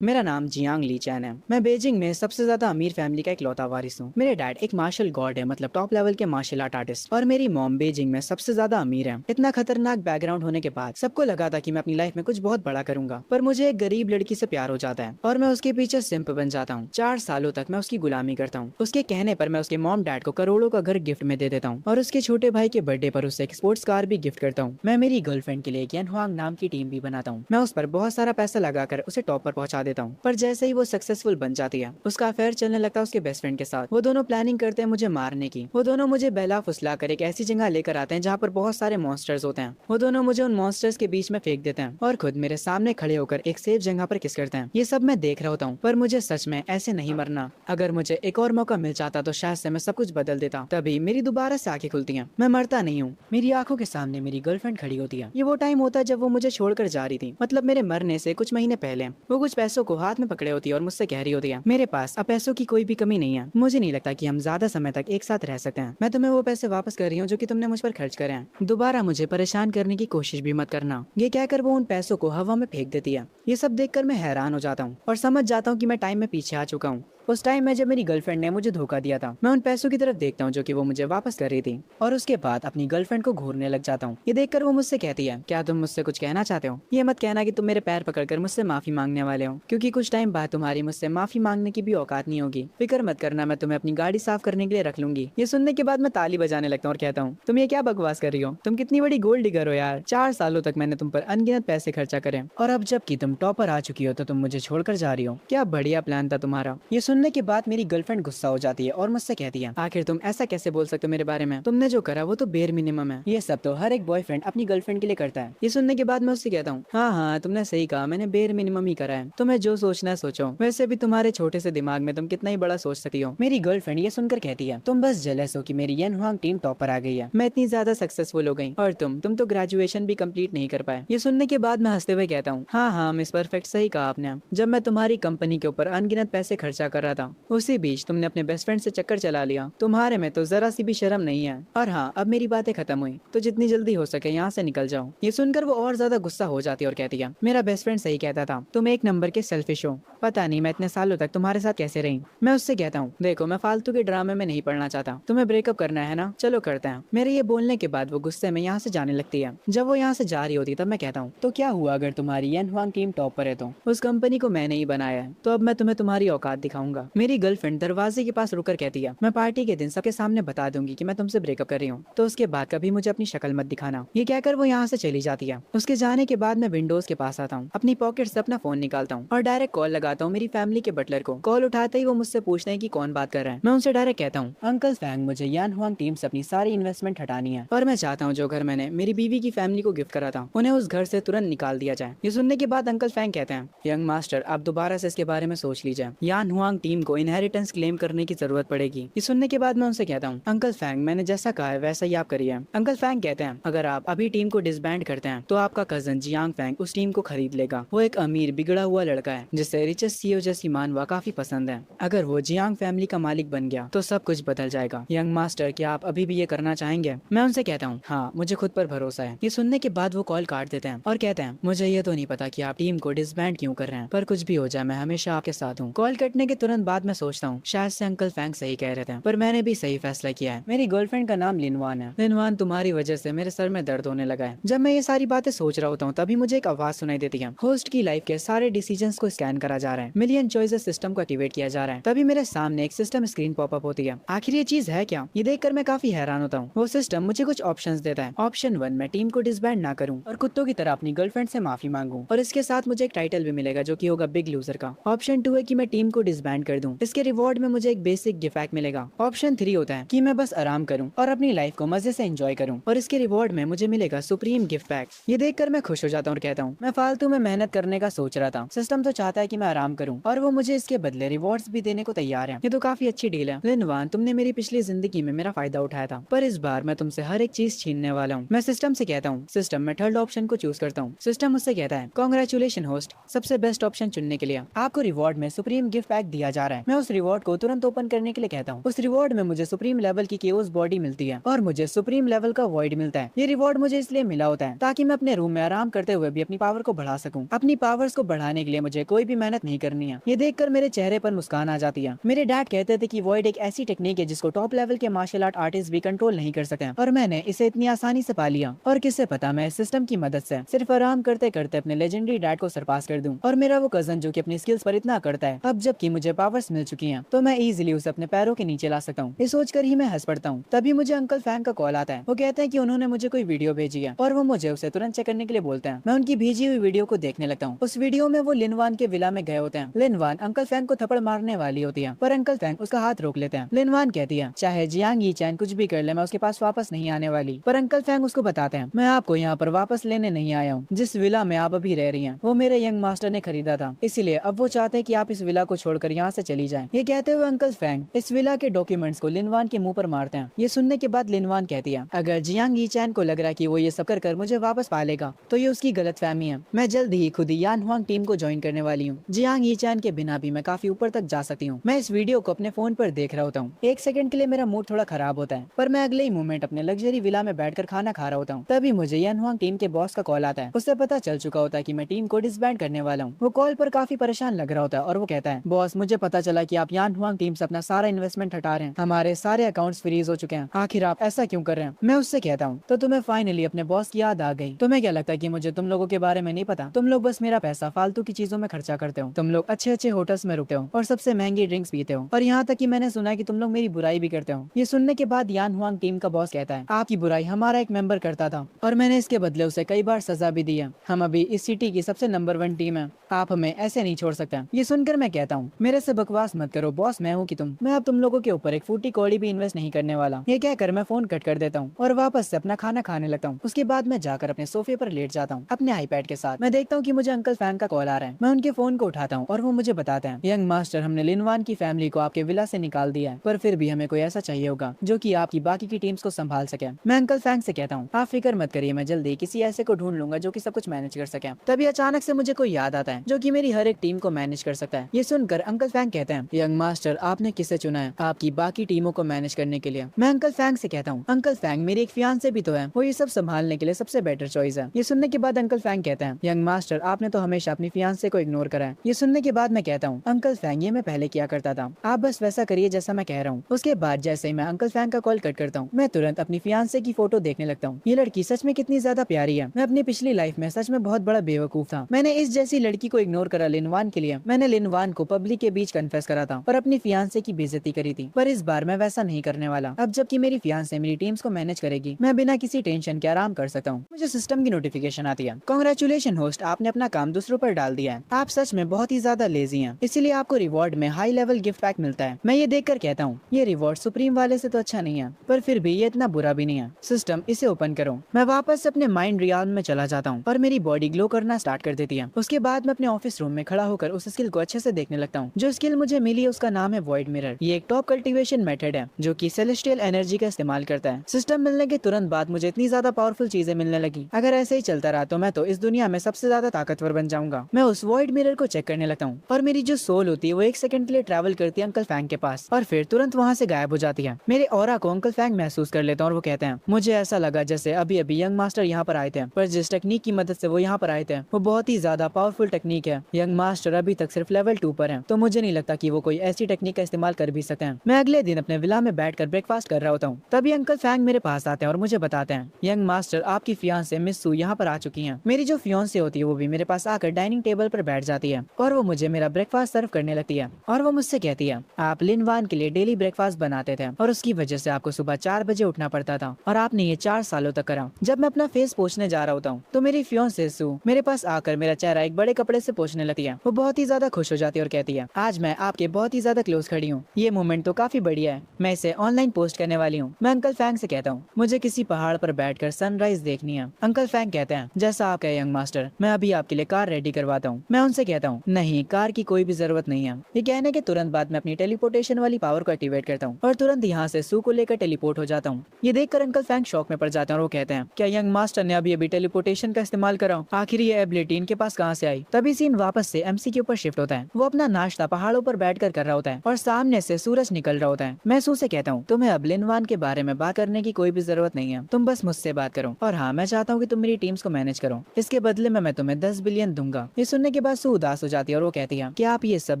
मेरा नाम जियांग ली चैन है। मैं बीजिंग में सबसे ज्यादा अमीर फैमिली का इकलौता वारिस हूँ। मेरे डैड एक मार्शल गॉड है, मतलब टॉप लेवल के मार्शल आर्ट आर्टिस्ट, और मेरी मॉम बीजिंग में सबसे ज्यादा अमीर है। इतना खतरनाक बैकग्राउंड होने के बाद सबको लगा था कि मैं अपनी लाइफ में कुछ बहुत बड़ा करूंगा, पर मुझे एक गरीब लड़की से प्यार हो जाता है और मैं उसके पीछे सिंप बन जाता हूँ। 4 सालों तक मैं उसकी गुलामी करता हूँ। उसके कहने पर मैं उसके मॉम डैड को करोड़ों का घर गिफ्ट में दे देता हूँ और उसके छोटे भाई के बर्थडे पर उसे एक स्पोर्ट्स कार भी गिफ्ट करता हूँ। मैं मेरी गर्लफ्रेंड के लिए एक यन हुआंग नाम की टीम भी बनाता हूँ। मैं उस पर बहुत सारा पैसा लगाकर उसे टॉप पर पहुंचा देता हूँ, पर जैसे ही वो सक्सेसफुल बन जाती है उसका अफेयर चलने लगता है उसके बेस्ट फ्रेंड के साथ। वो दोनों प्लानिंग करते हैं मुझे मारने की। वो दोनों मुझे बहला फुसला कर एक ऐसी जगह लेकर आते हैं जहाँ पर बहुत सारे मॉन्स्टर्स होते हैं। वो दोनों मुझे उन मॉन्स्टर्स के बीच में फेंक देते हैं और खुद मेरे सामने खड़े होकर एक सेफ जगह पर किस करते हैं। ये सब मैं देख रहा होता हूँ, पर मुझे सच में ऐसे नहीं मरना। अगर मुझे एक और मौका मिल जाता तो शायद से मैं सब कुछ बदल देता। तभी मेरी दोबारा से आंखें खुलती हैं। मैं मरता नहीं हूँ। मेरी आंखों के सामने मेरी गर्लफ्रेंड खड़ी होती है। ये वो टाइम होता है जब वो मुझे छोड़कर जा रही थी, मतलब मेरे मरने से कुछ महीने पहले। वो कुछ पैसों को हाथ में पकड़े होती है और मुझसे कह रही होती है, मेरे पास अब पैसों की कोई भी कमी नहीं है। मुझे नहीं लगता कि हम ज्यादा समय तक एक साथ रह सकते हैं। मैं तुम्हें वो पैसे वापस कर रही हूँ जो कि तुमने मुझ पर खर्च करे हैं। दोबारा मुझे परेशान करने की कोशिश भी मत करना। ये कहकर वो उन पैसों को हवा में फेंक देती है। ये सब देखकर मैं हैरान हो जाता हूँ और समझ जाता हूँ कि मैं टाइम में पीछे आ चुका हूँ। उस टाइम में जब मेरी गर्लफ्रेंड ने मुझे धोखा दिया था, मैं उन पैसों की तरफ देखता हूँ जो कि वो मुझे वापस कर रही थी, और उसके बाद अपनी गर्लफ्रेंड को घूरने लग जाता हूँ। ये देखकर वो मुझसे कहती है, क्या तुम मुझसे कुछ कहना चाहते हो? ये मत कहना कि तुम मेरे पैर पकड़कर मुझसे माफी मांगने वाले हो, क्योंकि कुछ टाइम बाद तुम्हारी मुझसे माफी मांगने की भी औकात नहीं होगी। फिक्र मत करना, मैं तुम्हें अपनी गाड़ी साफ करने के लिए रख लूंगी। ये सुनने के बाद मैं ताली बजाने लगता हूँ और कहता हूँ, तुम ये क्या बकवास कर रही हो? तुम कितनी बड़ी गोल्ड डिगर हो यार। 4 सालों तक मैंने तुम पर अनगिनत पैसे खर्चा करे, और अब जबकि तुम टॉपर आ चुकी हो तो तुम मुझे छोड़कर जा रही हो। क्या बढ़िया प्लान था तुम्हारा। ये सुनने के बाद मेरी गर्लफ्रेंड गुस्सा हो जाती है और मुझसे कहती है, आखिर तुम ऐसा कैसे बोल सकते हो मेरे बारे में? तुमने जो करा वो तो बेर मिनिमम है। ये सब तो हर एक बॉयफ्रेंड अपनी गर्लफ्रेंड के लिए करता है। ये सुनने के बाद मैं उससे कहता हूँ, हाँ हाँ तुमने सही कहा, मैंने बेर मिनिमम ही करा है। तुम्हें जो सोचना है सोचो। वैसे भी तुम्हारे छोटे से दिमाग में तुम कितना ही बड़ा सोच सकती हो। मेरी गर्लफ्रेंड ये सुनकर कहती है, तुम बस जेलस हो कि मेरी यन हुआंग टीम टॉपर आ गई है। मैं इतनी ज्यादा सक्सेसफुल हो गई और तुम तो ग्रेजुएशन भी कंप्लीट नहीं कर पाए। ये सुनने के बाद मैं हंसते हुए कहता हूँ, हाँ हाँ मिस परफेक्ट, सही कहा आपने। जब मैं तुम्हारी कंपनी के ऊपर अनगिनत पैसे खर्चा कर रहा था, उसी बीच तुमने अपने बेस्ट फ्रेंड से चक्कर चला लिया। तुम्हारे में तो जरा सी भी शर्म नहीं है। और हाँ, अब मेरी बातें खत्म हुई, तो जितनी जल्दी हो सके यहाँ से निकल जाओ। ये सुनकर वो और ज्यादा गुस्सा हो जाती है और कहती है, मेरा बेस्ट फ्रेंड सही कहता था, तुम एक नंबर के सेल्फिश हो। पता नहीं मैं इतने सालों तक तुम्हारे साथ कैसे रही। मैं उससे कहता हूँ, देखो मैं फालतू के ड्रामे में नहीं पड़ना चाहता। तुम्हें ब्रेकअप करना है ना, चलो करते हैं। मेरे ये बोलने के बाद वो गुस्से में यहाँ से जाने लगती है। जब वो यहाँ से जा रही होती तब मैं कहता हूँ, तो क्या हुआ अगर तुम्हारी यन हुआंग टीम टॉप पर है तो? उस कंपनी को मैंने ही बनाया है, तो अब मैं तुम्हें तुम्हारी औकात दिखाऊंगा। मेरी गर्लफ्रेंड दरवाजे के पास रुकर कहती है, मैं पार्टी के दिन सबके सामने बता दूंगी कि मैं तुमसे ब्रेकअप कर रही हूँ, तो उसके बाद कभी मुझे अपनी शक्ल मत दिखाना। ये कहकर वो यहाँ से चली जाती है। उसके जाने के बाद मैं विंडोज के पास आता हूँ, अपनी पॉकेट से अपना फोन निकालता हूँ और डायरेक्ट कॉल लगाता हूँ मेरी फैमिली के बटलर को। कॉल उठाते ही वो मुझसे पूछते हैं कि कौन बात कर रहा है। मैं उनसे डायरेक्ट कहता हूँ, अंकल फैंग, मुझे यान हुआंग टीम से अपनी सारी इन्वेस्टमेंट हटानी है और मैं चाहता हूँ जो घर मैंने मेरी बीवी की फैमिली को गिफ्ट करा था उन्हें उस घर से तुरंत निकाल दिया जाए। ये सुनने के बाद अंकल फैंग कहते हैं, यंग मास्टर आप दोबारा से इसके बारे में सोच लीजिए। यान हुआंग टीम को इनहेरिटेंस क्लेम करने की जरूरत पड़ेगी। ये सुनने के बाद मैं उनसे कहता हूँ, अंकल फैंग मैंने जैसा कहा है वैसा ही आप करिए। अंकल फैंग कहते हैं, अगर आप अभी टीम को डिसबैंड करते हैं तो आपका कजन जियांग फैंग उस टीम को खरीद लेगा। वो एक अमीर बिगड़ा हुआ लड़का है जिसे रिचेस्ट सीईओ जैसी मानवा काफी पसंद है। अगर वो जियांग फैमिली का मालिक बन गया तो सब कुछ बदल जाएगा। यंग मास्टर क्या आप अभी भी ये करना चाहेंगे? मैं उनसे कहता हूँ, हाँ मुझे खुद पर भरोसा है। ये सुनने के बाद वो कॉल काट देते हैं और कहते हैं, मुझे ये तो नहीं पता कि आप टीम को डिसबैंड क्यों कर रहे हैं, पर कुछ भी हो जाए मैं हमेशा आपके साथ हूँ। कॉल कटने के तुरंत बाद मैं सोचता हूँ शायद से अंकल फैंग सही कह रहे थे, पर मैंने भी सही फैसला किया है। मेरी गर्लफ्रेंड का नाम लिनवान है। लिनवान तुम्हारी वजह से मेरे सर में दर्द होने लगा है। जब मैं ये सारी बातें सोच रहा होता हूँ तभी मुझे एक आवाज सुनाई देती है, होस्ट की लाइफ के सारे डिसीजंस को स्कैन करा जा रहा है, मिलियन चॉइसेस सिस्टम को एक्टिवेट किया जा रहा है। तभी मेरे सामने एक सिस्टम स्क्रीन पॉपअप होती है। आखिर ये चीज है क्या? ये देखकर मैं काफी हैरान होता हूँ। वो सिस्टम मुझे कुछ ऑप्शंस देता है। ऑप्शन 1, मैं टीम को डिसबैंड ना करूँ और कुत्तों की तरह अपनी गर्लफ्रेंड से माफी मांगू, और इसके साथ मुझे एक टाइटल भी मिलेगा जो कि होगा बिग लूजर का। ऑप्शन 2 है कि मैं टीम को डिसबैंड कर दूं, इसके रिवॉर्ड में मुझे एक बेसिक गिफ्ट पैक मिलेगा। ऑप्शन 3 होता है कि मैं बस आराम करूं और अपनी लाइफ को मजे से एंजॉय करूं, और इसके रिवॉर्ड में मुझे मिलेगा सुप्रीम गिफ्ट पैक। ये देखकर मैं खुश हो जाता हूँ और कहता हूँ, मैं फालतू में मेहनत करने का सोच रहा था, सिस्टम तो चाहता है कि मैं आराम करूं और वो मुझे इसके बदले रिवॉर्ड्स भी देने को तैयार है। ये तो काफी अच्छी डील है। लिनवान, तुमने मेरी पिछली जिंदगी में मेरा फायदा उठाया था, पर इस बार मैं तुमसे हर एक चीज छीनने वाला हूँ। मैं सिस्टम से कहता हूँ, सिस्टम मैं थर्ड ऑप्शन को चूज करता हूँ। सिस्टम मुझसे कहता है, कांग्रेचुलेशन होस्ट, सबसे बेस्ट ऑप्शन चुनने के लिए आपको रिवॉर्ड में सुप्रीम गिफ्ट पैक दिया किया जा रहा है। मैं उस रिवॉर्ड को तुरंत ओपन करने के लिए कहता हूँ। उस रिवॉर्ड में मुझे सुप्रीम लेवल की केओस बॉडी मिलती है और मुझे सुप्रीम लेवल का वॉइड मिलता है। ये रिवॉर्ड मुझे इसलिए मिला होता है ताकि मैं अपने रूम में आराम करते हुए भी अपनी पावर को बढ़ा सकूं। अपनी पावर्स को बढ़ाने के लिए मुझे कोई भी मेहनत नहीं करनी है। ये देखकर मेरे चेहरे पर मुस्कान आ जाती है। मेरे डैड कहते थे कि वॉइड एक ऐसी टेक्निक है जिसको टॉप लेवल के मार्शल आर्ट आर्टिस्ट भी कंट्रोल नहीं कर सकते और मैंने इसे इतनी आसानी से पा लिया। और किससे पता मैं इस सिस्टम की मदद से सिर्फ आराम करते करते अपने लेजेंडरी डैड को सरपास कर दूं। और मेरा वो कजन जो कि अपनी स्किल्स पर इतना करता है, अब जबकि मुझे पावर्स मिल चुकी हैं तो मैं इजीली उसे अपने पैरों के नीचे ला सकता हूँ। ये सोचकर ही मैं हंस पड़ता हूँ। तभी मुझे अंकल फैंग का कॉल आता है। वो कहते हैं कि उन्होंने मुझे कोई वीडियो भेजी है और वो मुझे उसे तुरंत चेक करने के लिए बोलते हैं। मैं उनकी भेजी हुई वीडियो को देखने लगता हूँ। उस वीडियो में वो लिनवान के विला में गए होते हैं। लिनवान अंकल फैंग को थप्पड़ मारने वाली होती है पर अंकल फैंग उसका हाथ रोक लेते हैं। लिनवान कहती है चाहे जियांग यीचैन कुछ भी कर ले मैं उसके पास वापस नहीं आने वाली। पर अंकल फैंग उसको बताते हैं मैं आपको यहाँ पर वापस लेने नहीं आया हूँ। जिस विला में आप अभी रह रही हैं वो मेरे यंग मास्टर ने खरीदा था, इसीलिए अब वो चाहते हैं कि आप इस विला को छोड़कर यहाँ से चली जाएं। ये कहते हुए अंकल फैंग इस विला के डॉक्यूमेंट्स को लिनवान के मुंह पर मारते हैं। ये सुनने के बाद लिनवान कहती है अगर जियांग यीचैन को लग रहा है कि वो ये सब कर मुझे वापस पालेगा तो ये उसकी गलतफहमी है। मैं जल्द ही खुद ही यान हुआंग टीम को ज्वाइन करने वाली हूँ। जियांग यीचैन के बिना भी मैं काफी ऊपर तक जा सकती हूँ। मैं इस वीडियो को अपने फोन पर देख रहा होता हूँ। एक सेकंड के लिए मेरा मूड थोड़ा खराब होता है पर मैं अगले ही मोमेंट अपने लग्जरी विला में बैठकर खाना खा रहा होता हूँ। तभी मुझे यान हुआंग टीम के बॉस का कॉल आता है। उससे पता चल चुका होता है कि मैं टीम को डिसबैंड करने वाला हूँ। वो कॉल पर काफी परेशान लग रहा होता है और वो कहता है बॉस मुझे पता चला कि आप यान हुआंग टीम से अपना सारा इन्वेस्टमेंट हटा रहे हैं। हमारे सारे अकाउंट्स फ्रीज हो चुके हैं। आखिर आप ऐसा क्यों कर रहे हैं? मैं उससे कहता हूँ तो तुम्हें फाइनली अपने बॉस की याद आ गई। तुम्हें क्या लगता है कि मुझे तुम लोगों के बारे में नहीं पता? तुम लोग बस मेरा पैसा फालतू की चीजों में खर्चा करते हो। तुम लोग अच्छे अच्छे होटल्स में रुकते हो और सबसे महंगी ड्रिंक्स पीते हो और यहाँ तक कि मैंने सुना है कि तुम लोग मेरी बुराई भी करते हो। ये सुनने के बाद यान हुआंग टीम का बॉस कहता है आपकी बुराई हमारा एक मेंबर करता था और मैंने इसके बदले उसे कई बार सजा भी दी है। हम अभी इस सिटी की सबसे नंबर 1 टीम है। आप हमें ऐसे नहीं छोड़ सकते। ये सुनकर मैं कहता हूँ मेरे से बकवास मत करो बॉस, मैं हूँ कि तुम। मैं अब तुम लोगों के ऊपर एक फूटी कौड़ी भी इन्वेस्ट नहीं करने वाला। ये कहकर मैं फोन कट कर देता हूँ और वापस से अपना खाना खाने लगता हूँ। उसके बाद मैं जाकर अपने सोफे पर लेट जाता हूँ अपने आईपैड के साथ। मैं देखता हूँ कि मुझे अंकल फैंग का कॉल आ रहा है। मैं उनके फोन को उठाता हूँ और वो मुझे बताते हैं यंग मास्टर हमने लिनवान की फैमिली को आपके विला से निकाल दिया है पर फिर भी हमें कोई ऐसा चाहिए होगा जो कि आपकी बाकी की टीम्स को संभाल सके। मैं अंकल फैंग से कहता हूँ आप फिक्र मत करिए, मैं जल्दी किसी ऐसे को ढूंढ लूंगा जो कि सब कुछ मैनेज कर सके। तभी अचानक से मुझे कोई याद आता है जो कि मेरी हर एक टीम को मैनेज कर सकता है। ये सुनकर अंकल फैंग कहते हैं यंग मास्टर आपने किसे चुना है आपकी बाकी टीमों को मैनेज करने के लिए? मैं अंकल फैंग से कहता हूँ अंकल फैंग मेरी एक फियांसे भी तो है, वो ये सब संभालने के लिए सबसे बेटर चॉइस है। ये सुनने के बाद अंकल फैंग कहते हैं यंग मास्टर आपने तो हमेशा अपनी फियांसे को इग्नोर करा है। ये सुनने के बाद मैं कहता हूँ अंकल फैंग ये मैं पहले किया करता था, आप बस वैसा करिए जैसा मैं कह रहा हूँ। उसके बाद जैसे ही मैं अंकल फैंग का कॉल कट करता हूँ मैं तुरंत अपनी फियांसे की फोटो देखने लगता हूँ। ये लड़की सच में कितनी ज्यादा प्यारी है। मैं अपनी पिछली लाइफ में सच में बहुत बड़ा बेवकूफ था। मैंने इस जैसी लड़की को इग्नोर करा लिनवान के लिए। मैंने लिनवान को पब्लिक के बीच कन्फेस करा था और अपनी फियांसे की बेइज्जती करी थी, पर इस बार मैं वैसा नहीं करने वाला। अब जबकि मेरी फियांसे मेरी टीम्स को मैनेज करेगी मैं बिना किसी टेंशन के आराम कर सकता हूँ। मुझे सिस्टम की नोटिफिकेशन आती है कांग्रेचुलेशन होस्ट, आपने अपना काम दूसरों पर डाल दिया है। आप सच में बहुत ही ज्यादा लेजी हैं, इसीलिए आपको रिवॉर्ड में हाई लेवल गिफ्ट पैक मिलता है। मैं ये देखकर कहता हूँ ये रिवॉर्ड सुप्रीम वाले से तो अच्छा नहीं है पर फिर भी ये इतना बुरा भी नहीं है। सिस्टम इसे ओपन करो। मैं वापस अपने माइंड रियाल में चला जाता हूँ और मेरी बॉडी ग्लो करना स्टार्ट कर देती है। उसके बाद मैं अपने ऑफिस रूम में खड़ा होकर उस स्किल को अच्छे से देखने लगता हूँ। जो स्किल मुझे मिली है उसका नाम है वॉइड मिरर। ये एक टॉप कल्टीवेशन मेथड है जो कि सेलेस्टियल एनर्जी का इस्तेमाल करता है। सिस्टम मिलने के तुरंत बाद मुझे इतनी ज्यादा पावरफुल चीजें मिलने लगी। अगर ऐसे ही चलता रहा तो मैं तो इस दुनिया में सबसे ज्यादा ताकतवर बन जाऊंगा। मैं उस वॉइड मिरर को चेक करने लगता हूँ और मेरी जो सोल होती है वो एक सेकंड के लिए ट्रैवल करती है अंकल फैंग के पास और फिर तुरंत वहाँ से गायब हो जाती है। मेरे ऑरा को अंकल फैंग महसूस कर लेता हूँ और वो कहते हैं मुझे ऐसा लगा जैसे अभी अभी यंग मास्टर यहाँ पर आए थे, पर जिस टेक्निक की मदद से वो यहाँ पर आए थे वो बहुत ही ज्यादा पावरफुल टेक्निक है। यंग मास्टर अभी तक सिर्फ लेवल 2 पर है तो मुझे नहीं लगता कि वो कोई ऐसी टेक्निक का इस्तेमाल कर भी सकते हैं। मैं अगले दिन अपने विला में बैठकर ब्रेकफास्ट कर रहा होता हूँ। तभी अंकल फैंग मेरे पास आते हैं और मुझे बताते हैं यंग मास्टर आपकी फियांसे मिस सू यहाँ पर आ चुकी हैं। मेरी जो फियांसे होती है वो भी मेरे पास आकर डाइनिंग टेबल पर बैठ जाती है और वो मुझे मेरा ब्रेकफास्ट सर्व करने लगती है और वो मुझसे कहती है आप लिनवान के लिए डेली ब्रेकफास्ट बनाते थे और उसकी वजह से आपको सुबह 4 बजे उठना पड़ता था और आपने ये 4 सालों तक करा। जब मैं अपना फेस पोंछने जा रहा होता हूँ तो मेरी फियांसे सू मेरे पास आकर मेरा चेहरा एक बड़े कपड़े से पोंछने लगती है। वो बहुत ही ज्यादा खुश हो जाती है और कहती है आज मैं आपके बहुत ही ज्यादा क्लोज खड़ी हूँ। ये मोमेंट तो काफी बढ़िया है, मैं इसे ऑनलाइन पोस्ट करने वाली हूँ। मैं अंकल फैंग से कहता हूँ मुझे किसी पहाड़ पर बैठकर सनराइज देखनी है। अंकल फैंग कहते हैं जैसा आप कहे यंग मास्टर, मैं अभी आपके लिए कार रेडी करवाता हूँ। मैं उनसे कहता हूँ नहीं, कार की कोई भी जरूरत नहीं है। ये कहने के तुरंत बाद मैं अपनी टेलीपोर्टेशन वाली पावर को एक्टिवेट करता हूँ और तुरंत यहाँ से सू को लेकर टेलीपोर्ट हो जाता हूँ। ये देखकर अंकल फैंग शॉक में पड़ जाते हैं और वो कहते हैं क्या यंग मास्टर ने अभी अभी टेलीपोर्टेशन का इस्तेमाल करा? आखिर ये एबिलिटी इनके पास कहाँ से आई? तभी सीन वापस से एमसी के ऊपर शिफ्ट होता है। वो अपना नाश्ता पहाड़ों पर बैठकर कर रहा होता है और सामने से सूरज निकल रहा होता है। मैं सू से कहता हूँ, तुम्हें अब लिनवान के बारे में बात करने की कोई भी जरूरत नहीं है, तुम बस मुझसे बात करो। और हाँ, मैं चाहता हूँ कि तुम मेरी टीम्स को मैनेज करो, इसके बदले में मैं तुम्हें 10 बिलियन दूंगा। ये सुनने के बाद सू उदास हो जाती है और वो कहती है, क्या आप ये सब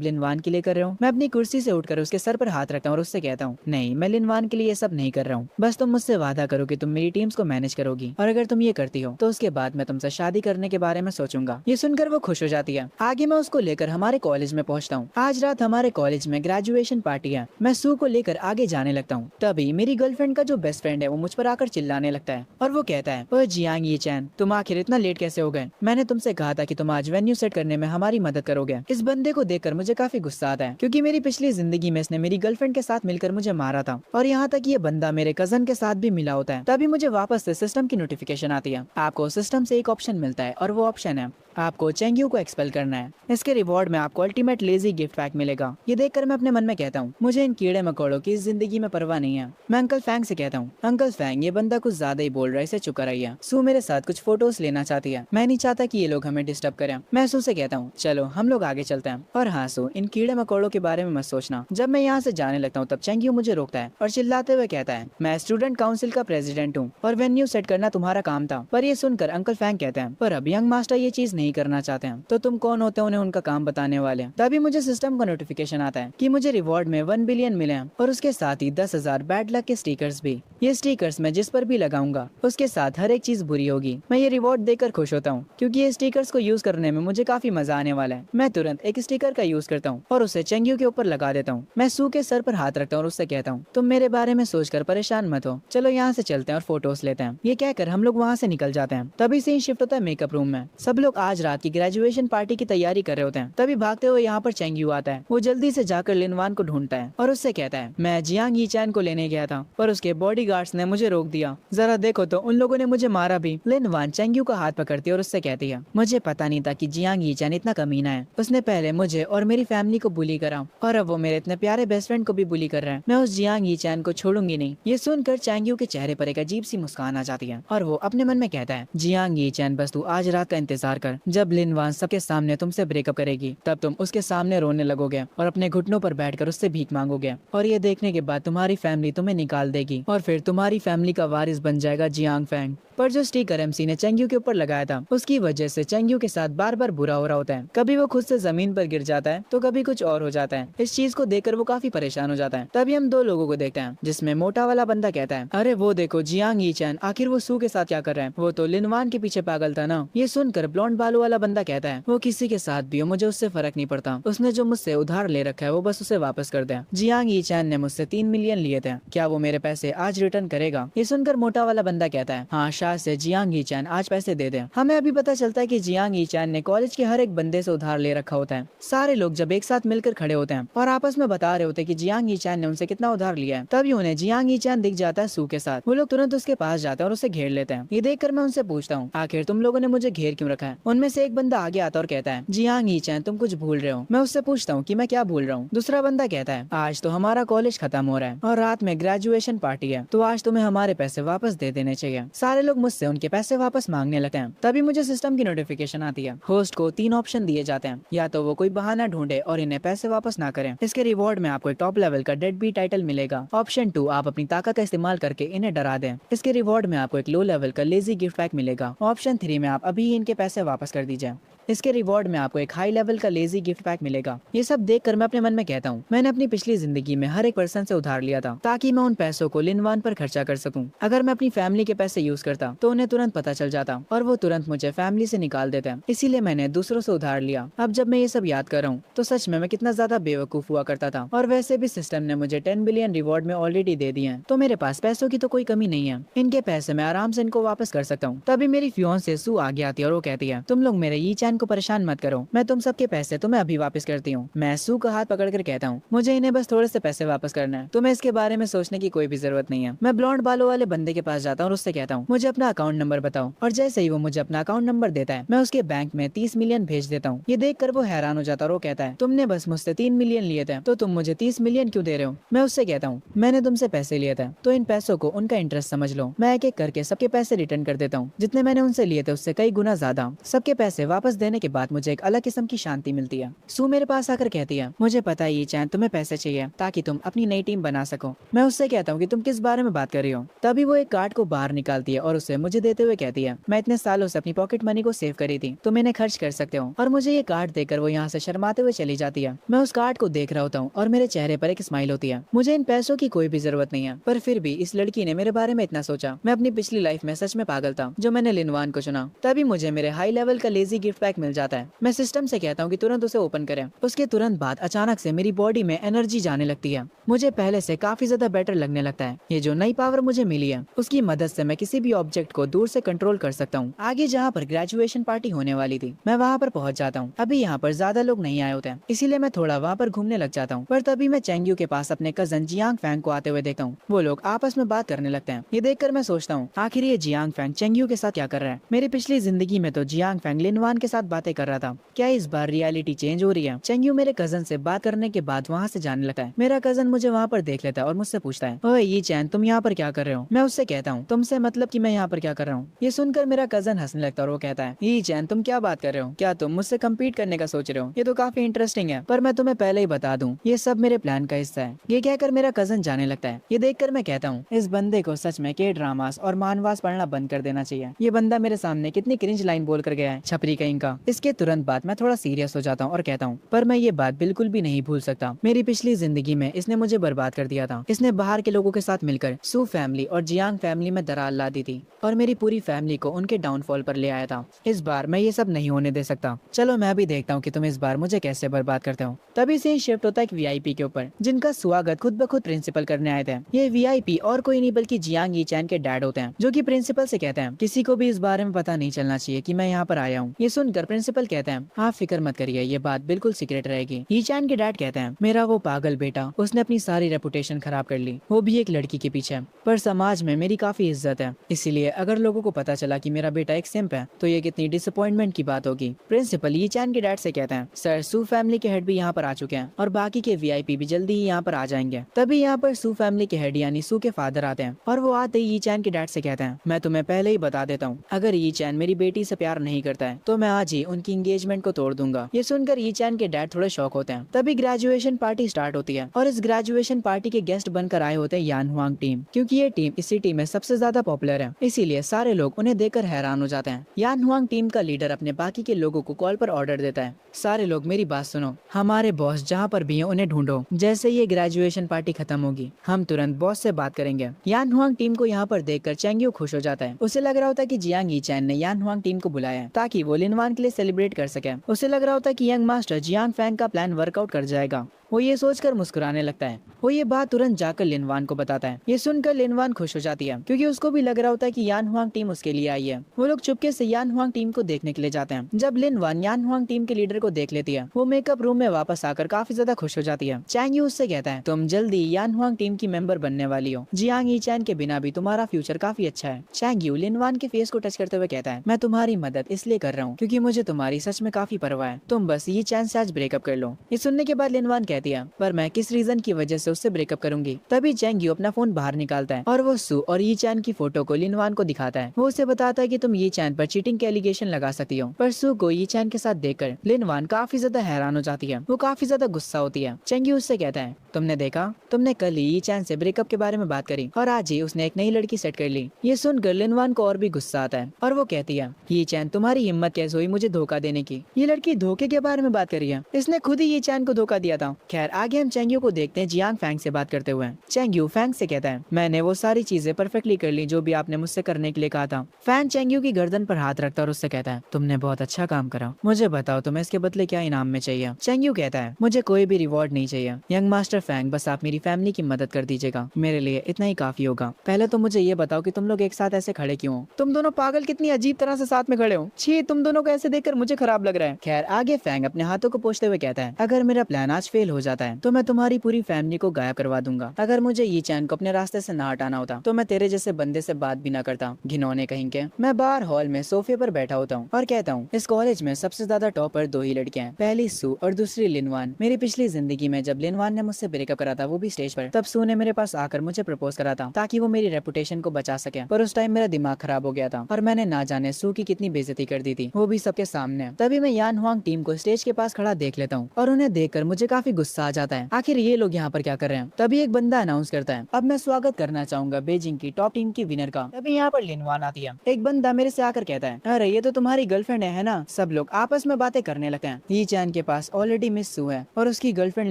लिनवान के लिए कर रहे हो? मैं अपनी कुर्सी से उठकर उसके सर पर हाथ रखता हूँ और उससे कहता हूँ, नहीं, मैं लिनवान के लिए ये सब नहीं कर रहा हूँ। बस तुम मुझसे वादा करो कि तुम मेरी टीम्स को मैनेज करोगी, और अगर तुम ये करती हो तो उसके बाद मैं तुमसे शादी करने के बारे में सोचूंगा। ये सुनकर वो खुश हो जाती है। आगे मैं उसको लेकर हमारे कॉलेज में पहुंचता हूँ। आज रात हमारे कॉलेज में ग्रेजुएशन पार्टी है। मैं सू को लेकर आगे जाने लगता हूँ। तभी मेरी गर्लफ्रेंड का जो बेस्ट फ्रेंड है वो मुझ पर आकर चिल्लाने लगता है और वो कहता है, ओ जियांग ये चैन, तुम आखिर इतना लेट कैसे हो गए? मैंने तुमसे कहा था कि तुम आज वेन्यू सेट करने में हमारी मदद करोगे। इस बंदे को देखकर मुझे काफी गुस्सा आता है, क्योंकि मेरी पिछली जिंदगी में इसने मेरी गर्लफ्रेंड के साथ मिलकर मुझे मारा था, और यहाँ तक ये बंदा मेरे कजन के साथ भी मिला होता है। तभी मुझे वापस से सिस्टम की नोटिफिकेशन आती है। आपको सिस्टम से एक ऑप्शन मिलता है और वो ऑप्शन है आपको चेंग्यू को एक्सपेल करना है। इसके रिवॉर्ड में आपको अल्टीमेट लेजी गिफ्ट पैक मिलेगा। ये देखकर मैं अपने मन में कहता हूँ, मुझे इन कीड़े मकोड़ों की इस जिंदगी में परवाह नहीं है। मैं अंकल फैंग से कहता हूँ, अंकल फैंग, ये बंदा कुछ ज्यादा ही बोल रहा है, इसे चुप कराइए। सू मेरे साथ कुछ फोटोज लेना चाहती है। मैं नहीं चाहता कि ये लोग हमें डिस्टर्ब करें। मैं सू से कहता हूँ, चलो हम लोग आगे चलते हैं। और हाँ सू, इन कीड़े मकोड़ों के बारे में मत सोचना। जब मैं यहाँ से जाने लगता हूँ तब चेंग्यू मुझे रोकता है और चिल्लाते हुए कहता है, मैं स्टूडेंट काउंसिल का प्रेसिडेंट हूँ और वेन्यू सेट करना तुम्हारा काम था। पर ये सुनकर अंकल फैंग कहते हैं, पर अब यंग मास्टर ये चीज नहीं करना चाहते हैं, तो तुम कौन होते हो उन्हें उनका काम बताने वाले? तभी मुझे सिस्टम का नोटिफिकेशन आता है कि मुझे रिवॉर्ड में 1 बिलियन मिले हैं और उसके साथ ही 10,000 बैड लक के स्टिकर्स भी। ये स्टिकर्स मैं जिस पर भी लगाऊंगा उसके साथ हर एक चीज बुरी होगी। मैं ये रिवॉर्ड देकर खुश होता हूँ, क्योंकि ये स्टिकर्स को यूज करने में मुझे काफी मजा आने वाला है। मैं तुरंत एक स्टिकर का यूज करता हूँ और उसे चेंग्यू के ऊपर लगा देता हूँ। मैं सू के सर पर हाथ रखता हूँ और उससे कहता हूँ, तुम मेरे बारे में सोचकर परेशान मत हो, चलो यहाँ से चलते हैं और फोटोज लेते हैं। ये कहकर हम लोग वहाँ से निकल जाते हैं। तभी से शिफ्ट होता है मेकअप रूम में। सब लोग आज रात की ग्रेजुएशन पार्टी की तैयारी कर रहे होते हैं। तभी भागते हुए यहाँ पर चेंग्यू आता है। वो जल्दी से जाकर लिनवान को ढूंढता है और उससे कहता है, मैं जियांग यी चैन को लेने गया था पर उसके बॉडीगार्ड्स ने मुझे रोक दिया। जरा देखो तो उन लोगों ने मुझे मारा भी। लिनवान चेंग्यू का हाथ पकड़ती है और उससे कहती है, मुझे पता नहीं था कि जियांग यी चैन इतना कमीना है। उसने पहले मुझे और मेरी फैमिली को बुली करा और अब वो मेरे इतने प्यारे बेस्ट फ्रेंड को भी बुली कर रहा है। मैं उस जियांग यी चैन को छोड़ूंगी नहीं। ये सुनकर चेंग्यू के चेहरे पर एक अजीब सी मुस्कान आ जाती है और वो अपने मन में कहता है, जियांग यी चैन, बस तू आज रात का इंतजार कर। जब लिनवान सबके सामने तुमसे ब्रेकअप करेगी तब तुम उसके सामने रोने लगोगे और अपने घुटनों पर बैठकर उससे भीख मांगोगे, और ये देखने के बाद तुम्हारी फैमिली तुम्हें निकाल देगी और फिर तुम्हारी फैमिली का वारिस बन जाएगा जियांग फैंग। पर जो स्टिकर एमसी ने चेंग्यू के ऊपर लगाया था उसकी वजह से चेंग्यू के साथ बार बार बुरा हो रहा होता है। कभी वो खुद से जमीन पर गिर जाता है तो कभी कुछ और हो जाता है। इस चीज को देखकर वो काफी परेशान हो जाता है। तभी हम दो लोगों को देखते हैं, जिसमें मोटा वाला बंदा कहता है, अरे वो देखो जियांग यी चैन, आखिर वो सू के साथ क्या कर रहा है? वो तो लिनवान के पीछे पागल था ना। ये सुनकर ब्लॉन्ड बालों वाला बंदा कहता है, वो किसी के साथ भी हो मुझे उससे फर्क नहीं पड़ता। उसने जो मुझसे उधार ले रखा है वो बस उसे वापस कर दे। जियांग यी चैन ने मुझसे 3 मिलियन लिए थे, क्या वो मेरे पैसे आज रिटर्न करेगा? ये सुनकर मोटा वाला बंदा कहता है, हाँ शायद से जियांग यी चैन आज पैसे दे दे। हमें अभी पता चलता है कि जियांग यी चैन ने कॉलेज के हर एक बंदे से उधार ले रखा होता है। सारे लोग जब एक साथ मिलकर खड़े होते हैं और आपस में बता रहे होते हैं कि जियांग यी चैन ने उनसे कितना उधार लिया है, तभी उन्हें जियांग यी चैन दिख जाता है सू के साथ। वो लोग तुरंत उसके पास जाते हैं और उसे घेर लेते हैं। ये देखकर मैं उनसे पूछता हूँ, आखिर तुम लोगों ने मुझे घेर क्यों रखा है? उनमें से एक बंदा आगे आता और कहता है, जियांग यी चैन तुम कुछ भूल रहे हो। मैं उससे पूछता हूँ कि मैं क्या भूल रहा हूँ। दूसरा बंदा कहता है, आज तो हमारा कॉलेज खत्म हो रहा है और रात में ग्रेजुएशन पार्टी है, तो आज तुम्हें हमारे पैसे वापस दे देने चाहिए। सारे लोग मुझसे उनके पैसे वापस मांगने लगते हैं। तभी मुझे सिस्टम की नोटिफिकेशन आती है। होस्ट को 3 ऑप्शन दिए जाते हैं, या तो वो कोई बहाना ढूंढे और इन्हें पैसे वापस ना करें। इसके रिवॉर्ड में आपको एक टॉप लेवल का डेड बी टाइटल मिलेगा। ऑप्शन 2, आप अपनी ताकत का इस्तेमाल करके इन्हें डरा दें। इसके रिवॉर्ड में आपको एक लो लेवल का लेजी गिफ्ट पैक मिलेगा। ऑप्शन 3 में आप अभी इनके पैसे वापस कर दीजिए। इसके रिवॉर्ड में आपको एक हाई लेवल का लेजी गिफ्ट पैक मिलेगा। ये सब देखकर मैं अपने मन में कहता हूँ, मैंने अपनी पिछली जिंदगी में हर एक पर्सन से उधार लिया था ताकि मैं उन पैसों को लिनवान पर खर्चा कर सकूं। अगर मैं अपनी फैमिली के पैसे यूज करता तो उन्हें तुरंत पता चल जाता और वो तुरंत मुझे फैमिली से निकाल देते। इसीलिए मैंने दूसरों से उधार लिया। अब जब मैं ये सब याद कर रहा हूँ तो सच में मैं कितना ज्यादा बेवकूफ हुआ करता था। और वैसे भी सिस्टम ने मुझे 10 बिलियन रिवॉर्ड में ऑलरेडी दे दिए हैं, तो मेरे पास पैसों की तो कोई कमी नहीं है। इनके पैसे मैं आराम से इनको वापस कर सकता हूँ। तभी मेरी फियोंसे सू आगे आती है और वो कहती है, तुम लोग मेरे यी चैन को परेशान मत करो, मैं तुम सबके पैसे तुम्हें अभी वापस करती हूँ। मैं सू का हाथ पकड़कर कहता हूँ, मुझे इन्हें बस थोड़े से पैसे वापस करना है, तुम्हें इसके बारे में सोचने की कोई भी जरूरत नहीं है। मैं ब्लॉन्ड बालों वाले बंदे के पास जाता हूँ और उससे कहता हूँ, मुझे मुझे अपना अकाउंट नंबर बताओ। और जैसे ही वो मुझे अपना अकाउंट नंबर देता है, मैं उसके बैंक में 30 मिलियन भेज देता हूँ। ये देखकर वो हैरान हो जाता है और वो कहता है, तुमने बस मुझसे 3 मिलियन लिए थे, तो तुम मुझे 30 मिलियन क्यों दे रहे हो? मैं उससे कहता हूँ, मैंने तुमसे पैसे लिए थे, तो इन पैसों को उनका इंटरेस्ट समझ लो। मैं एक एक करके सबके पैसे रिटर्न कर देता हूँ, जितने मैंने उनसे लिए थे उससे कई गुना ज्यादा। सबके पैसे वापस देने के बाद मुझे एक अलग किस्म की शांति मिलती है। सू मेरे पास आकर कहती है, मुझे पता है ये चैन, तुम्हें पैसे चाहिए ताकि तुम अपनी नई टीम बना सको। मैं उससे कहता हूँ कि तुम किस बारे में बात कर रही हो। तभी वो एक कार्ड को बाहर निकालती है और उसे मुझे देते हुए कहती है, मैं इतने सालों से अपनी पॉकेट मनी को सेव करी थी, तुम इन्हें खर्च कर सकते हो। और मुझे ये कार्ड देकर वो यहाँ से शर्माते हुए चली जाती है। मैं उस कार्ड को देख रहा होता हूँ और मेरे चेहरे पर एक स्माइल होती है। मुझे इन पैसों की कोई भी जरूरत नहीं है, पर फिर भी इस लड़की ने मेरे बारे में इतना सोचा। मैं अपनी पिछली लाइफ में सच में पागल था जो मैंने लिनवान को चुना। तभी मुझे मेरे हाई लेवल का लेजी गिफ्ट पैक मिल जाता है। मैं सिस्टम से कहता हूँ कि तुरंत उसे ओपन करें। उसके तुरंत बाद अचानक से मेरी बॉडी में एनर्जी जाने लगती है। मुझे पहले से काफी ज्यादा बेटर लगने लगता है। ये जो नई पावर मुझे मिली है उसकी मदद से मैं किसी भी ऑब्जेक्ट को दूर से कंट्रोल कर सकता हूँ। आगे जहाँ पर ग्रेजुएशन पार्टी होने वाली थी, मैं वहाँ पर पहुँच जाता हूँ। अभी यहाँ पर ज्यादा लोग नहीं आए होते हैं, इसीलिए मैं थोड़ा वहाँ पर घूमने लग जाता हूँ। पर तभी मैं चेंग्यू के पास अपने कजन जियांग फैंग को आते हुए देखता हूँ। वो लोग आपस में बात करने लगते हैं। ये देखकर मैं सोचता हूँ, आखिर ये जियांग फैंग चेंग्यू के साथ क्या कर रहा है? मेरी पिछली जिंदगी में तो जियांग फैंग लिनवान के साथ बातें कर रहा था। क्या इस बार रियलिटी चेंज हो रही है? चेंग्यू मेरे कजन से बात करने के बाद वहाँ से जाने लगता है। मेरा कजन मुझे वहाँ पर देख लेता है और मुझसे पूछता है, ओए ये चैन, तुम यहाँ पर क्या कर रहे हो? मैं उससे कहता हूँ, तुमसे मतलब कि मैं यहाँ पर क्या कर रहा हूँ? ये सुनकर मेरा कजन हंसने लगता है और वो कहता है, ये चैन, तुम क्या बात कर रहे हो? क्या तुम मुझसे कम्पीट करने का सोच रहे हो? ये तो काफी इंटरेस्टिंग है, पर मैं तुम्हें पहले ही बता दूं, ये सब मेरे प्लान का हिस्सा है। ये कहकर मेरा कजन जाने लगता है। ये देखकर मैं कहता हूँ, इस बंदे को सच में के ड्रामास और मानवास पढ़ना बंद कर देना चाहिए। ये बंदा मेरे सामने कितनी क्रिंज लाइन बोल कर गया है, छपरी कहीं का। इसके तुरंत बाद मैं थोड़ा सीरियस हो जाता हूँ और कहता हूँ, पर मैं ये बात बिल्कुल भी नहीं भूल सकता। मेरी पिछली जिंदगी में इसने मुझे बर्बाद कर दिया था। इसने बाहर के लोगों के साथ मिलकर सू फैमिली और जियांग फैमिली में दरार ला दी थी और मेरी पूरी फैमिली को उनके डाउनफॉल पर ले आया था। इस बार मैं ये सब नहीं होने दे सकता। चलो मैं भी देखता हूँ कि तुम इस बार मुझे कैसे बर्बाद करते हो। तभी से शिफ्ट होता है एक वीआईपी के ऊपर, जिनका स्वागत खुद ब खुद प्रिंसिपल करने आए थे। ये वीआईपी और कोई नहीं बल्कि जियांग यीचैन के डैड होते हैं, जो कि प्रिंसिपल से कहते हैं, किसी को भी इस बारे में पता नहीं चलना चाहिए कि मैं यहाँ पर आया हूँ। ये सुनकर प्रिंसिपल कहते हैं, आप फिक्र मत करिए, ये बात बिल्कुल सीक्रेट रहेगी। यीचैन के डैड कहते हैं, मेरा वो पागल बेटा, उसने अपनी सारी रेपुटेशन खराब कर ली, वो भी एक लड़की के पीछे। पर समाज में मेरी काफी इज्जत है, इसीलिए अगर लोगों को पता चला कि मेरा बेटा एक सिंप है तो ये कितनी डिसअपॉइंटमेंट की बात होगी। प्रिंसिपल यीचैन के डैड से कहते हैं, सर सू फैमिली के हेड भी यहाँ पर आ चुके हैं और बाकी के वीआईपी भी जल्दी ही यहाँ पर आ जाएंगे। तभी यहाँ पर सू फैमिली के हेड यानी सू के फादर आते हैं और वो आते ही यीचैन के डैड से कहते हैं, मैं तुम्हें पहले ही बता देता हूँ, अगर यीचैन मेरी बेटी से प्यार नहीं करता है तो मैं आज ही उनकी एंगेजमेंट को तोड़ दूंगा। ये सुनकर यीचैन के डैड थोड़े शॉक होते हैं। तभी ग्रेजुएशन पार्टी स्टार्ट होती है और इस ग्रेजुएशन पार्टी के गेस्ट बनकर आए होते हैं यान हुआंग टीम, क्योंकि ये टीम इस सिटी में सबसे ज्यादा पॉपुलर है, इसीलिए सारे लोग उन्हें देखकर हैरान हो जाते हैं। यान हुआंग टीम का लीडर अपने बाकी के लोगों को कॉल पर ऑर्डर देता है, सारे लोग मेरी बात सुनो, हमारे बॉस जहाँ पर भी हैं उन्हें ढूंढो। जैसे ये ग्रेजुएशन पार्टी खत्म होगी हम तुरंत बॉस से बात करेंगे। यान हुआंग टीम को यहाँ पर देखकर चेंग्यू खुश हो जाता है। उसे लग रहा होता है कि जियांग यीचैन ने यान हुआंग टीम को बुलाया है ताकि वो लिनवान के लिए सेलिब्रेट कर सके। उसे लग रहा होता है कि यंग मास्टर जियांग फैंग का प्लान वर्कआउट कर जाएगा। वो ये सोचकर मुस्कुराने लगता है। वो ये बात तुरंत जाकर लिनवान को बताता है। ये सुनकर लिनवान खुश हो जाती है, क्योंकि उसको भी लग रहा होता है कि यान हुआंग टीम उसके लिए आई है। वो लोग चुपके से यान हुआंग टीम को देखने के लिए जाते हैं। जब लिनवान यान हुआंग टीम के लीडर को देख लेती है, वो मेकअप रूम में वापस आकर काफी ज्यादा खुश हो जाती है। चैंग उससे कहता है, तुम जल्दी यान हुआंग टीम की मेंबर बनने वाली हो। जियांग यीचैन के बिना भी तुम्हारा फ्यूचर काफी अच्छा है। चैंग लिनवान के फेस को टच करते हुए कहता है, मैं तुम्हारी मदद इसलिए कर रहा हूँ क्योंकि मुझे तुम्हारी सच में काफी परवाह है। तुम बस यीचैन से आज ब्रेकअप कर लो। ये सुनने के बाद लिनवान कहती है, पर मैं किस रीजन की वजह से उससे ब्रेकअप करूंगी। तभी चैंग अपना फोन बाहर निकालता है और वो सू और यीचैन की फोटो को लिनवान को दिखाता है। वो उसे बताता है कि तुम यीचैन पर चीटिंग के एलिगेशन लगा सकती हो। पर सू को यीचैन के साथ देखकर लिनवान काफी ज्यादा हैरान हो जाती है। वो काफी ज्यादा गुस्सा होती है। चेंगी उससे कहता है, तुमने देखा, तुमने कल ही यीचैन से ब्रेकअप के बारे में बात करी और आज ही उसने एक नई लड़की सेट कर ली। ये सुनकर लिनवान को और भी गुस्सा आता है और वो कहती है, यीचैन तुम्हारी हिम्मत कैसे हुई मुझे धोखा देने की? ये लड़की धोखे के बारे में बात कर रही है, इसने खुद ही यीचैन को धोखा दिया था। खैर आगे हम चेंग्यू को देखते हैं जियांग फैंग से बात करते हुए। चेंग्यू फैंग से कहता है, मैंने वो सारी चीजें परफेक्टली कर ली जो भी आपने मुझसे करने के लिए कहा था। फैंग चेंग्यू की गर्दन पर हाथ रखता और उससे कहता है, तुमने बहुत अच्छा काम करा, मुझे बताओ तुम्हें इसके बदले क्या इनाम में चाहिए? चेंग्यू कहता है, मुझे कोई भी रिवॉर्ड नहीं चाहिए यंग मास्टर फैंग, बस आप मेरी फैमिली की मदद कर दीजिएगा, मेरे लिए इतना ही काफी होगा। पहले तो मुझे ये बताओ कि तुम लोग एक साथ ऐसे खड़े क्यों हो? तुम दोनों पागल कितनी अजीब तरह से साथ में खड़े हो। छी, तुम दोनों को ऐसे देखकर मुझे खराब लग रहा है। खैर आगे फैंग अपने हाथों को पोंछते हुए कहता है, अगर मेरा प्लान आज फेल हो जाता है तो मैं तुम्हारी पूरी फैमिली को गायब करवा दूंगा। अगर मुझे ये चैन को अपने रास्ते से ना हटाना होता तो मैं तेरे जैसे बंदे से बात भी ना करता, घिनौने कहीं के। मैं बाहर हॉल में सोफे पर बैठा होता हूँ और कहता हूँ इस कॉलेज में सबसे ज्यादा टॉपर दो ही लड़कियां हैं, पहली सू और दूसरी लिनवान। मेरी पिछली जिंदगी में जब लिनवान ने मुझसे ब्रेकअप करा था वो भी स्टेज पर, तब सू ने मेरे पास आकर मुझे प्रपोज करा था ताकि वो मेरी रेपुटेशन को बचा सके। पर उस टाइम मेरा दिमाग खराब हो गया था और मैंने ना जाने सू की कितनी बेइज्जती कर दी थी, वो भी सबके सामने। तभी मैं यान हुआंग टीम को स्टेज के पास खड़ा देख लेता हूँ और उन्हें देखकर मुझे काफी गुस्सा आ जाता है, आखिर ये लोग यहाँ पर क्या कर रहे हैं। तभी एक बंदा अनाउंस करता है अब मैं स्वागत करना चाहूंगा बीजिंग की टॉप टीम की विनर का। तभी यहाँ पर लिनवान आती है। एक बंदा मेरे से आकर कहता है अरे ये तो तुम्हारी गर्लफ्रेंड है ना। सब लोग आपस में बातें करने लगते हैं। ये चैन के पास ऑलरेडी मिस सू है और उसकी गर्लफ्रेंड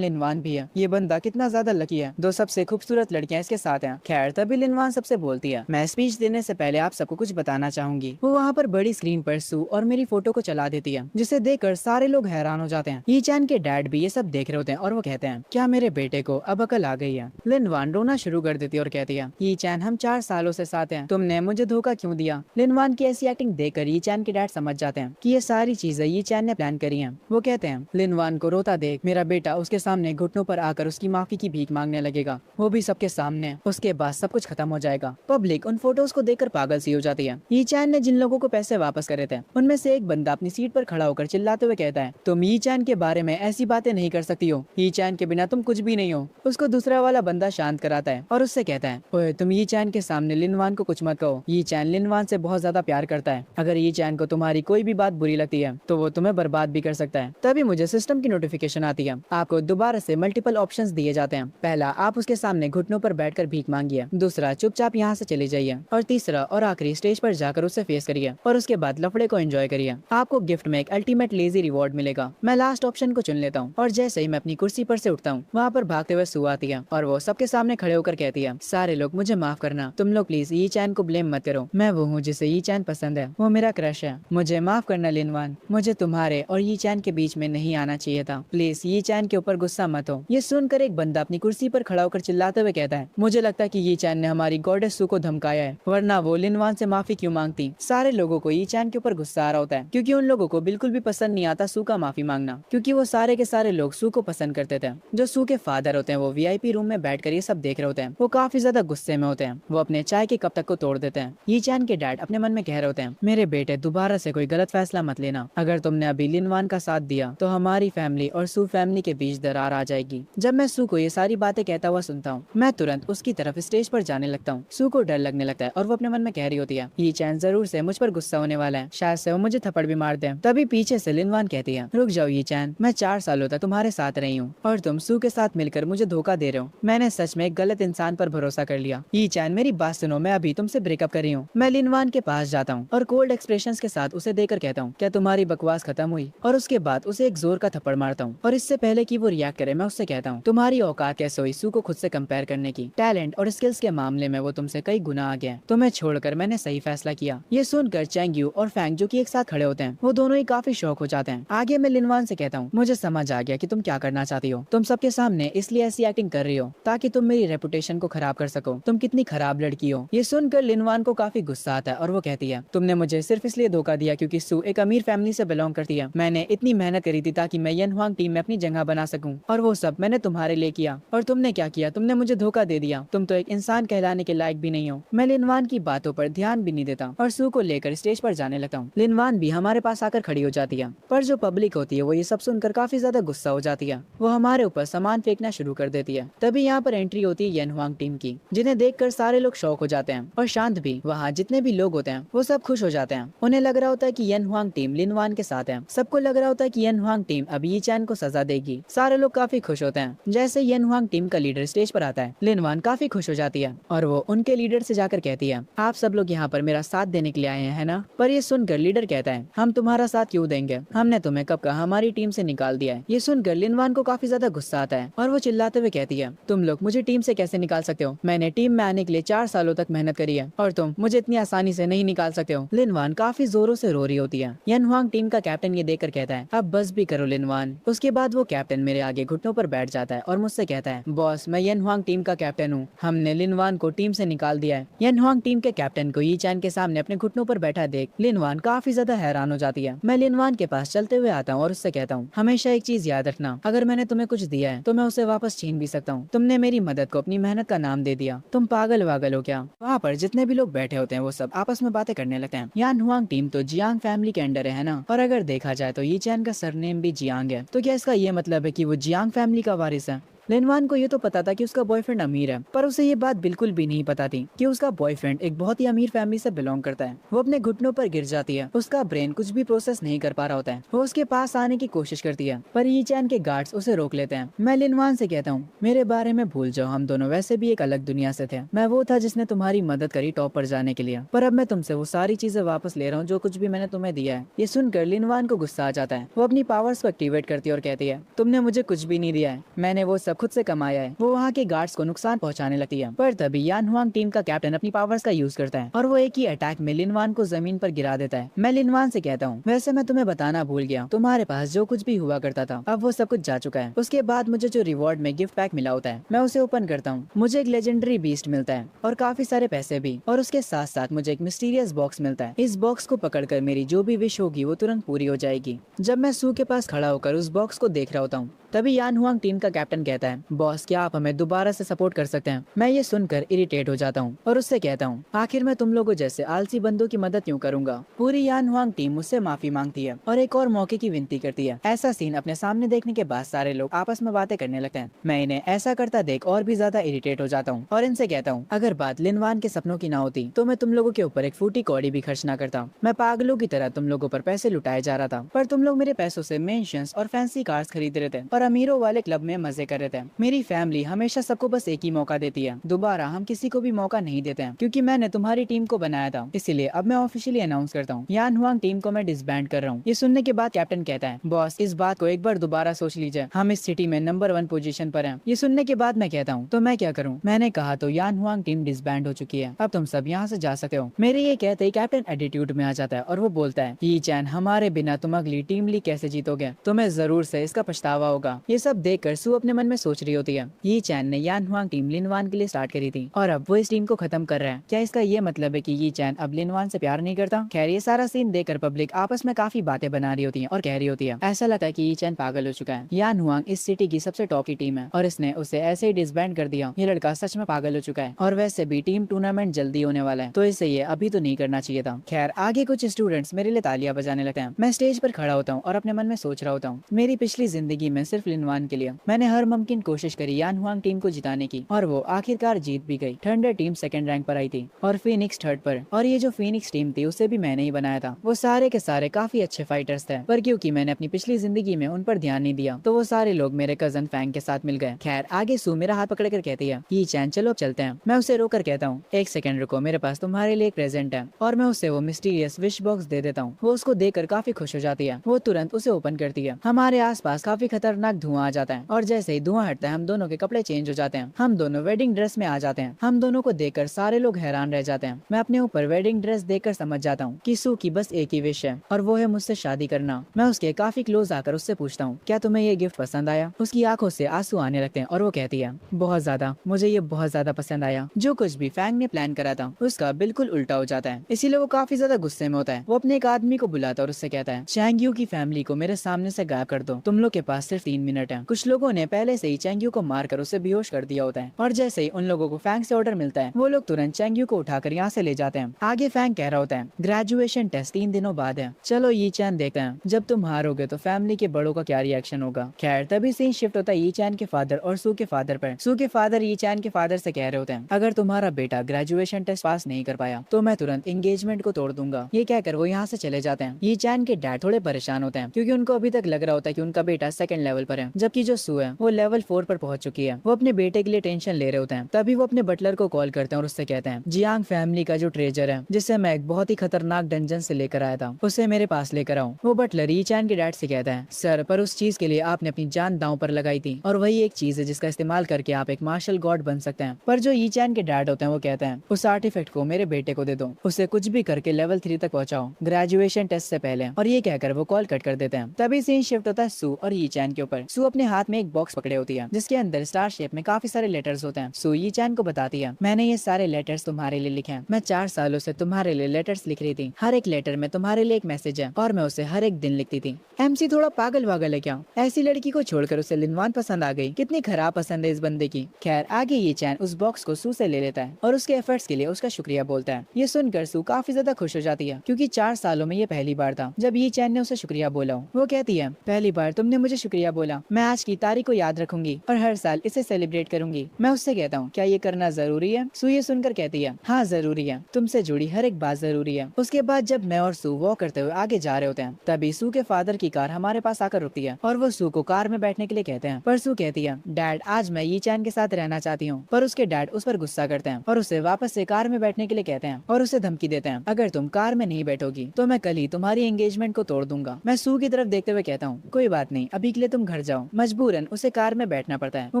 लिनवान भी है। ये बंदा कितना ज्यादा लकी है, दो सबसे खूबसूरत लड़कियां इसके साथ हैं। खैर तभी लिनवान सबसे बोलती है मैं स्पीच देने से पहले आप सबको कुछ बताना चाहूंगी। वो वहाँ पर बड़ी स्क्रीन पर सू और मेरी फोटो को चला देती है, जिसे देखकर सारे लोग हैरान हो जाते हैं। ये चैन के डैड भी ये सब देख रहे होते हैं और वो कहते हैं क्या मेरे बेटे को अब अकल आ गई है। लिनवान रोना शुरू कर देती है और कहती है ये चैन हम 4 सालों से साथ हैं, तुमने मुझे धोखा क्यों दिया। लिनवान की ऐसी एक्टिंग देखकर ये चैन के डैड समझ जाते हैं कि ये सारी चीजें ये चैन ने प्लान करी हैं। वो कहते हैं लिनवान को रोता देख मेरा बेटा उसके सामने घुटनों पर आकर उसकी माफी की भीख मांगने लगेगा, वो भी सबके सामने। उसके बाद सब कुछ खत्म हो जाएगा। पब्लिक उन फोटोज को देखकर पागल सी हो जाती है। ये चैन ने जिन लोगों को पैसे वापस करे थे उनमें से एक बंदा अपनी सीट पर खड़ा होकर चिल्लाते हुए कहता है तुम ये चैन के बारे में ऐसी बातें नहीं कर सकती हो, ये चैन के बिना तुम कुछ भी नहीं हो। उसको दूसरा वाला बंदा शांत कराता है और उससे कहता है ओए तुम ये चैन के सामने लिनवान को कुछ मत कहो, ये चैन लिनवान से बहुत ज्यादा प्यार करता है। अगर ये चैन को तुम्हारी कोई भी बात बुरी लगती है तो वो तुम्हें बर्बाद भी कर सकता है। तभी मुझे सिस्टम की नोटिफिकेशन आती है। आपको दोबारा से मल्टीपल ऑप्शंस दिए जाते हैं। पहला, आप उसके सामने घुटनों पर बैठकर भीख मांगिए। दूसरा, चुपचाप यहाँ से चले जाइए। और तीसरा और आखिरी, स्टेज पर जाकर उसे फेस करिए और उसके बाद लफड़े को एंजॉय करिए। आपको गिफ्ट में एक अल्टीमेट लेजी रिवॉर्ड मिलेगा। मैं लास्ट ऑप्शन को चुन लेता हूँ और जैसे ही मैं अपनी कुर्सी पर से उठता हूँ वहाँ पर भागते हुए सू आती है और वो सबके सामने खड़े होकर कहती है सारे लोग मुझे माफ करना, तुम लोग प्लीज ये चैन को ब्लेम मत करो, मैं वो हूँ जिसे ये चैन पसंद है, वो मेरा क्रश है। मुझे माफ करना लिनवान, मुझे तुम्हारे और ये चैन के बीच में नहीं आना चाहिए था, प्लीज ये चैन के ऊपर गुस्सा मत हो। ये सुनकर एक बंदा अपनी कुर्सी पर खड़ा होकर चिल्लाते हुए कहता है मुझे लगता है कि ये चैन ने हमारी गॉडेस सू को धमकाया है, वरना वो लिनवान से माफी क्यों मांगती। सारे लोगों को ये चैन के ऊपर गुस्सा आ रहा होता है क्योंकि उन लोगों को बिल्कुल भी पसंद नहीं आता सू का माफी मांगना, क्योंकि वो सारे के सारे लोग सू को पसंद करते थे। जो सू के फादर होते हैं वो वीआईपी रूम में बैठकर ये सब देख रहे होते हैं। वो काफी ज्यादा गुस्से में होते हैं, वो अपने चाय के कप तक को तोड़ देते हैं। ये चैन के डैड अपने मन में कह रहे होते हैं मेरे बेटे दोबारा से कोई गलत फैसला मत लेना, अगर तुमने अभी लिनवान का साथ दिया तो हमारी फैमिली और सू फैमिली के बीच दरार आ जाएगी। जब मैं सू को ये सारी बातें कहता हुआ सुनता हूँ मैं तुरंत उसकी तरफ स्टेज पर जाने लगता हूँ। सू को डर लगने लगता है और वो अपने मन में कह रही होती है ये चैन जरूर से मुझ पर गुस्सा होने वाला है, शायद से वो मुझे थप्पड़ भी मार दे। तभी पीछे से लिनवान कहती है रुक जाओ ये चैन, मैं 4 सालों तक तुम्हारे साथ रही हूँ और तुम सू के साथ मिलकर मुझे धोखा दे रहे हो। मैंने सच में एक गलत इंसान पर भरोसा कर लिया। ये चैन मेरी बात सुनो, मैं अभी तुमसे ब्रेकअप कर रही हूँ। मैं लिनवान के पास जाता हूँ और कोल्ड एक्सप्रेशंस के साथ उसे देकर कहता हूँ क्या तुम्हारी बकवास खत्म हुई। और उसके बाद उसे एक जोर का थप्पड़ मारता हूँ और इससे पहले कि वो रिएक्ट करे मैं उससे कहता हूँ तुम्हारी औकात कैसे हुई सू को खुद से कंपेयर करने की, टैलेंट और स्किल्स के मामले में वो तुमसे कई गुना आगे है, तुम्हें छोड़कर मैंने सही फैसला किया। ये सुनकर चैंग्यू और फैंग जो कि एक साथ खड़े होते हैं वो दोनों ही काफी शौक हो जाते हैं। आगे मैं लिनवान से कहता हूँ मुझे समझ आ गया कि तुम क्या करना चाहती हो, तुम सबके सामने इसलिए ऐसी एक्टिंग कर रही हो ताकि तुम मेरी रेपुटेशन को खराब कर सको, तुम कितनी खराब लड़की हो। ये सुनकर लिनवान को काफी गुस्सा आता है और वो कहती है तुमने मुझे सिर्फ इसलिए धोखा दिया क्योंकि सू एक अमीर फैमिली से बिलोंग करती है। मैंने इतनी मेहनत करी थी ताकि मैं यन हुआंग टीम में अपनी जगह बना सकूं और वो सब मैंने तुम्हारे लिए किया और तुमने क्या किया, तुमने मुझे धोखा दे दिया, तुम तो एक इंसान कहलाने के लायक भी नहीं हो। मैं लिनवान की बातों पर ध्यान भी नहीं देता और सू को लेकर स्टेज पर जाने लगता हूँ। लिनवान भी हमारे पास आकर खड़ी हो जाती है पर जो पब्लिक होती है वो ये सब सुनकर काफी ज्यादा गुस्सा हो जाती है, वो हमारे ऊपर सामान फेंकना शुरू कर देती है। तभी यहाँ पर एंट्री होती है यन हुआंग टीम की, जिन्हें देखकर सारे लोग शौक हो जाते हैं और शांत भी। वहाँ जितने भी लोग होते हैं वो सब खुश हो जाते हैं, उन्हें लग रहा होता है कि यन हुआंग टीम लिनवान के साथ है। सबको लग रहा होता है कि यन हुआंग टीम अभी ये चैन को सजा देगी। सारे लोग काफी खुश होते हैं। जैसे यन हुआंग टीम का लीडर स्टेज पर आता है लिनवान काफी खुश हो जाती है और वो उनके लीडर से जाकर कहती है आप सब लोग यहाँ पर मेरा साथ देने के लिए आए हैं ना। पर ये सुनकर लीडर कहता है हम तुम्हारा साथ क्यों देंगे, हमने तुम्हें कब का हमारी टीम से निकाल दिया है। ये सुनकर लिनवान को काफी ज्यादा गुस्सा आता है और वो चिल्लाते हुए कहती है तुम लोग मुझे टीम से कैसे निकाल सकते हो, मैंने टीम में आने के लिए 4 सालों तक मेहनत करी है और तुम मुझे इतनी आसानी से नहीं निकाल सकते हो। लिनवान काफी जोरों से रो रही होती है। यन हुआंग टीम का कैप्टन ये देखकर कहता है अब बस भी करो लिनवान। उसके बाद वो कैप्टन मेरे आगे घुटनों पर बैठ जाता है और मुझसे कहता है बॉस मैं यन हुआंग टीम का कैप्टन हूँ, हमने लिनवान को टीम से निकाल दिया है। यन हुआंग टीम के कैप्टन को यी चैन के सामने अपने घुटनों पर बैठा देख लिनवान काफी ज्यादा हैरान हो जाती है। मैं लिनवान के पास चलते हुए आता हूँ और उससे कहता हूँ हमेशा एक चीज याद रखना, अगर मैंने मैंने तुम्हें कुछ दिया है तो मैं उसे वापस छीन भी सकता हूँ। तुमने मेरी मदद को अपनी मेहनत का नाम दे दिया, तुम पागल वागल हो क्या। वहाँ पर जितने भी लोग बैठे होते हैं वो सब आपस में बातें करने लगते हैं। यान हुआंग टीम तो जियांग फैमिली के अंडर है ना, और अगर देखा जाए तो ये चैन का सरनेम भी जियांग है, तो क्या इसका ये मतलब है कि वो जियांग फैमिली का वारिस है। लिनवान को ये तो पता था कि उसका बॉयफ्रेंड अमीर है, पर उसे ये बात बिल्कुल भी नहीं पता थी कि उसका बॉयफ्रेंड एक बहुत ही अमीर फैमिली से बिलोंग करता है। वो अपने घुटनों पर गिर जाती है, उसका ब्रेन कुछ भी प्रोसेस नहीं कर पा रहा होता है। वो उसके पास आने की कोशिश करती है, पर ये चैन के गार्ड्स उसे रोक लेते हैं। मैं लिनवान से कहता हूँ, मेरे बारे में भूल जाओ, हम दोनों वैसे भी एक अलग दुनिया से थे। मैं वो था जिसने तुम्हारी मदद करी टॉप पर जाने के लिए, पर अब मैं तुमसे वो सारी चीजें वापस ले रहा हूँ जो कुछ भी मैंने तुम्हें दिया है। ये सुनकर लिनवान को गुस्सा आ जाता है। वो अपनी पावर्स को एक्टिवेट करती है और कहती है, तुमने मुझे कुछ भी नहीं दिया है, मैंने वो सब खुद से कमाया है। वो वहाँ के गार्ड्स को नुकसान पहुंचाने लगती है, पर तभी यान हुआंग टीम का कैप्टन अपनी पावर्स का यूज करता है और वो एक ही अटैक में लिनवान को जमीन पर गिरा देता है। मैं लिनवान से कहता हूँ, वैसे मैं तुम्हें बताना भूल गया, तुम्हारे पास जो कुछ भी हुआ करता था अब वो सब कुछ जा चुका है। उसके बाद मुझे जो रिवॉर्ड में गिफ्ट पैक मिला होता है मैं उसे ओपन करता हूँ, मुझे एक लेजेंडरी बीस्ट मिलता है और काफी सारे पैसे भी, और उसके साथ साथ मुझे एक मिस्टीरियस बॉक्स मिलता है। इस बॉक्स को पकड़कर मेरी जो भी विश होगी वो तुरंत पूरी हो जाएगी। जब मैं सू के पास खड़ा होकर उस बॉक्स को देख रहा होता हूँ तभी यान हुआंग टीम का कैप्टन कहता है, बॉस क्या आप हमें दोबारा से सपोर्ट कर सकते हैं। मैं ये सुनकर इरिटेट हो जाता हूँ और उससे कहता हूँ, आखिर मैं तुम लोगों जैसे आलसी बंदों की मदद क्यों करूंगा। पूरी यान हुआंग टीम मुझसे माफी मांगती है और एक और मौके की विनती करती है। ऐसा सीन अपने सामने देखने के बाद सारे लोग आपस में बातें करने लगते हैं। मैं इन्हें ऐसा करता देख और भी ज्यादा इरिटेट हो जाता हूँ और इनसे कहता हूँ, अगर बात लिनवान के सपनों की ना होती तो मैं तुम लोगों के ऊपर एक फूटी कौड़ी भी खर्च ना करता। मैं पागलों की तरह तुम लोगों पर पैसे लुटाए जा रहा था, पर तुम लोग मेरे पैसों से मेंशंस और फैंसी कार्स खरीद रहे थे और अमीरों वाले क्लब में मजे कर रहे थे। मेरी फैमिली हमेशा सबको बस एक ही मौका देती है, दोबारा हम किसी को भी मौका नहीं देते हैं, क्योंकि मैंने तुम्हारी टीम को बनाया था। इसीलिए अब मैं ऑफिशियली अनाउंस करता हूँ, यान हुआंग टीम को मैं डिसबैंड कर रहा हूँ। ये सुनने के बाद कैप्टन कहता है, बॉस इस बात को एक बार दोबारा सोच लीजिए, हम इस सिटी में नंबर 1 पोजीशन पर हैं। ये सुनने के बाद मैं कहता हूँ, तो मैं क्या करूँ। मैंने कहा तो यान हुआंग टीम डिसबैंड हो चुकी है, अब तुम सब यहाँ से जा सकते हो। मेरे ये कहते ही कैप्टन एटीट्यूड में आ जाता है और वो बोलता है, ये चैन हमारे बिना तुम अगली टीम लीग कैसे जीतोगे, तुम्हें जरूर से इसका पछतावा होगा। ये सब देखकर सू अपने मन में सोच रही होती है, ये चैन ने यान हुआंग टीम लिनवान के लिए स्टार्ट करी थी और अब वो इस टीम को खत्म कर रहा है। क्या इसका ये मतलब है कि ये चैन अब लिनवान से प्यार नहीं करता। खैर ये सारा सीन देखकर पब्लिक आपस में काफी बातें बना रही होती है और कह रही होती है, ऐसा लगता है कि ये चैन पागल हो चुका है। यान हुआंग इस सिटी की सबसे टॉप की टीम है और इसने उसे ऐसे ही डिसबैंड कर दिया। ये लड़का सच में पागल हो चुका है और वैसे भी टीम टूर्नामेंट जल्दी होने वाला है, तो इसे ये अभी तो नहीं करना चाहिए था। खैर आगे कुछ स्टूडेंट्स मेरे लिए तालियां बजाने लगते हैं। मैं स्टेज पर खड़ा होता हूँ और अपने मन में सोच रहा होता हूँ, मेरी पिछली जिंदगी में सिर्फ लिनवान के लिए मैंने हर मुमकिन कोशिश करी यान हुआंग टीम को जिताने की, और वो आखिरकार जीत भी गई। थंडर टीम सेकंड रैंक पर आई थी और फीनिक्स थर्ड पर, और ये जो फीनिक्स टीम थी उसे भी मैंने ही बनाया था। वो सारे के सारे काफी अच्छे फाइटर्स थे, पर क्योंकि मैंने अपनी पिछली जिंदगी में उन पर ध्यान नहीं दिया तो वो सारे लोग मेरे कजन फैंग के साथ मिल गए। खैर आगे सू मेरा हाथ पकड़कर कहती है, ये चैन चलो चलते हैं। मैं उसे रोकर कहता हूँ, एक सेकंड रुको, मेरे पास तुम्हारे लिए एक प्रेजेंट है, और मैं उसे वो मिस्टीरियस विश बॉक्स दे देता हूँ। वो उसको देकर काफी खुश हो जाती है। वो तुरंत उसे ओपन करती है। हमारे आसपास काफी खतरनाक धुआं आ जाता है और जैसे ही धुआं हटता है हम दोनों के कपड़े चेंज हो जाते हैं। हम दोनों वेडिंग ड्रेस में आ जाते हैं। हम दोनों को देखकर सारे लोग हैरान रह जाते हैं। मैं अपने ऊपर वेडिंग ड्रेस देखकर समझ जाता हूँ कि सू की बस एक ही विश है और वो है मुझसे शादी करना। मैं उसके काफी क्लोज आकर उससे पूछता हूँ, क्या तुम्हें ये गिफ्ट पसंद आया। उसकी आंखों से आंसू आने लगते हैं और वो कहती है, बहुत ज्यादा, मुझे ये बहुत ज्यादा पसंद आया। जो कुछ भी फैंग ने प्लान करा था उसका बिल्कुल उल्टा हो जाता है, इसीलिए वो काफी ज्यादा गुस्से में होता है। वो अपने एक आदमी को बुलाता है और उससे कहता है, चैंगयू की फैमिली को मेरे सामने से गायब कर दो, तुम लोग के पास सिर्फ 3 मिनट है। कुछ लोगों ने पहले से ही चैंगयू को मारकर उसे बेहोश कर दिया होता है और जैसे ही उन लोगों को फैंग से ऑर्डर मिलता है वो लोग तुरंत चैंगयू को उठाकर यहाँ से ले जाते हैं। आगे फैंग कह रहा होता है, ग्रेजुएशन टेस्ट 3 दिनों बाद है, चलो ये चैन देखते हैं जब तुम हारोगे तो फैमिली के बड़ों का क्या रिएक्शन होगा। खैर तभी सीन शिफ्ट होता है ये चैन के फादर और सू के फादर पर। सू के फादर ये चैन के फादर से कह रहे होते हैं, अगर तुम्हारा बेटा ग्रेजुएशन टेस्ट पास नहीं कर पाया तो मैं तुरंत एंगेजमेंट को तोड़ दूंगा। ये कहकर वो यहाँ से चले जाते हैं। ये चैन के डैड थोड़े परेशान होते हैं क्योंकि उनको अभी तक लग रहा होता है कि उनका बेटा सेकंड लेवल पर है, जबकि जो सू है वो लेवल 4 पर पहुंच चुकी है। वो अपने बेटे के लिए टेंशन ले रहे होते हैं। तभी वो अपने बटलर को कॉल करते हैं और उससे कहते हैं, जियांग फैमिली का जो ट्रेजर है जिसे मैं एक बहुत ही खतरनाक डंजन से लेकर आया था उसे मेरे पास लेकर आओ। वो बटलर ये चैन के डैड से कहता है, सर पर उस चीज के लिए आपने अपनी जान दांव पर लगाई थी और वही एक चीज है जिसका इस्तेमाल करके आप एक मार्शल गॉड बन सकते हैं। पर जो ये चैन के डैड होते हैं वो कहते हैं, उस आर्टिफैक्ट को मेरे बेटे को दे दो, उसे कुछ भी करके लेवल 3 तक पहुंचाओ ग्रेजुएशन टेस्ट से पहले। और ये कहकर वो कॉल कट कर देते हैं। तभी सीन शिफ्ट होता है सू और ये चैन के ऊपर। पर सू अपने हाथ में एक बॉक्स पकड़े होती है जिसके अंदर स्टार शेप में काफी सारे लेटर्स होते हैं। सू यी चैन को बताती है, मैंने ये सारे लेटर्स तुम्हारे लिए लिखे हैं। मैं 4 सालों से तुम्हारे लिए लेटर्स लिख रही थी। हर एक लेटर में तुम्हारे लिए एक मैसेज है और मैं उसे हर एक दिन लिखती थी। एमसी थोड़ा पागल वागल है क्या? ऐसी लड़की को छोड़कर उसे लिनवान पसंद आ गई। कितनी खराब पसंद है इस बंदे की। खैर आगे ये चैन उस बॉक्स को सू से ले लेता है और उसके एफर्ट्स के लिए उसका शुक्रिया बोलता है। ये सुनकर सू काफी ज्यादा खुश हो जाती है क्योंकि 4 सालों में ये पहली बार था जब ये चैन ने उसे शुक्रिया बोला। वो कहती है, पहली बार तुमने मुझे शुक्रिया बोला। मैं आज की तारीख को याद रखूंगी और हर साल इसे सेलिब्रेट करूंगी। मैं उससे कहता हूँ, क्या ये करना जरूरी है? सू ये सुनकर कहती है, हाँ जरूरी है, तुमसे जुड़ी हर एक बात जरूरी है। उसके बाद जब मैं और सू वॉक करते हुए आगे जा रहे होते हैं तभी सू के फादर की कार हमारे पास आकर रुकती है और वो सू को कार में बैठने के लिए कहते हैं। पर सू कहती है, डैड आज मैं यी चैन के साथ रहना चाहती हूँ। पर उसके डैड उस पर गुस्सा करते हैं और उसे वापस से कार में बैठने के लिए कहते हैं और उसे धमकी देते हैं, अगर तुम कार में नहीं बैठोगी तो मैं कल ही तुम्हारी एंगेजमेंट को तोड़ दूंगा। मैं सू की तरफ देखते हुए कहता हूँ, कोई बात नहीं, अभी के लिए तुम घर जाओ। मजबूरन उसे कार में बैठना पड़ता है। वो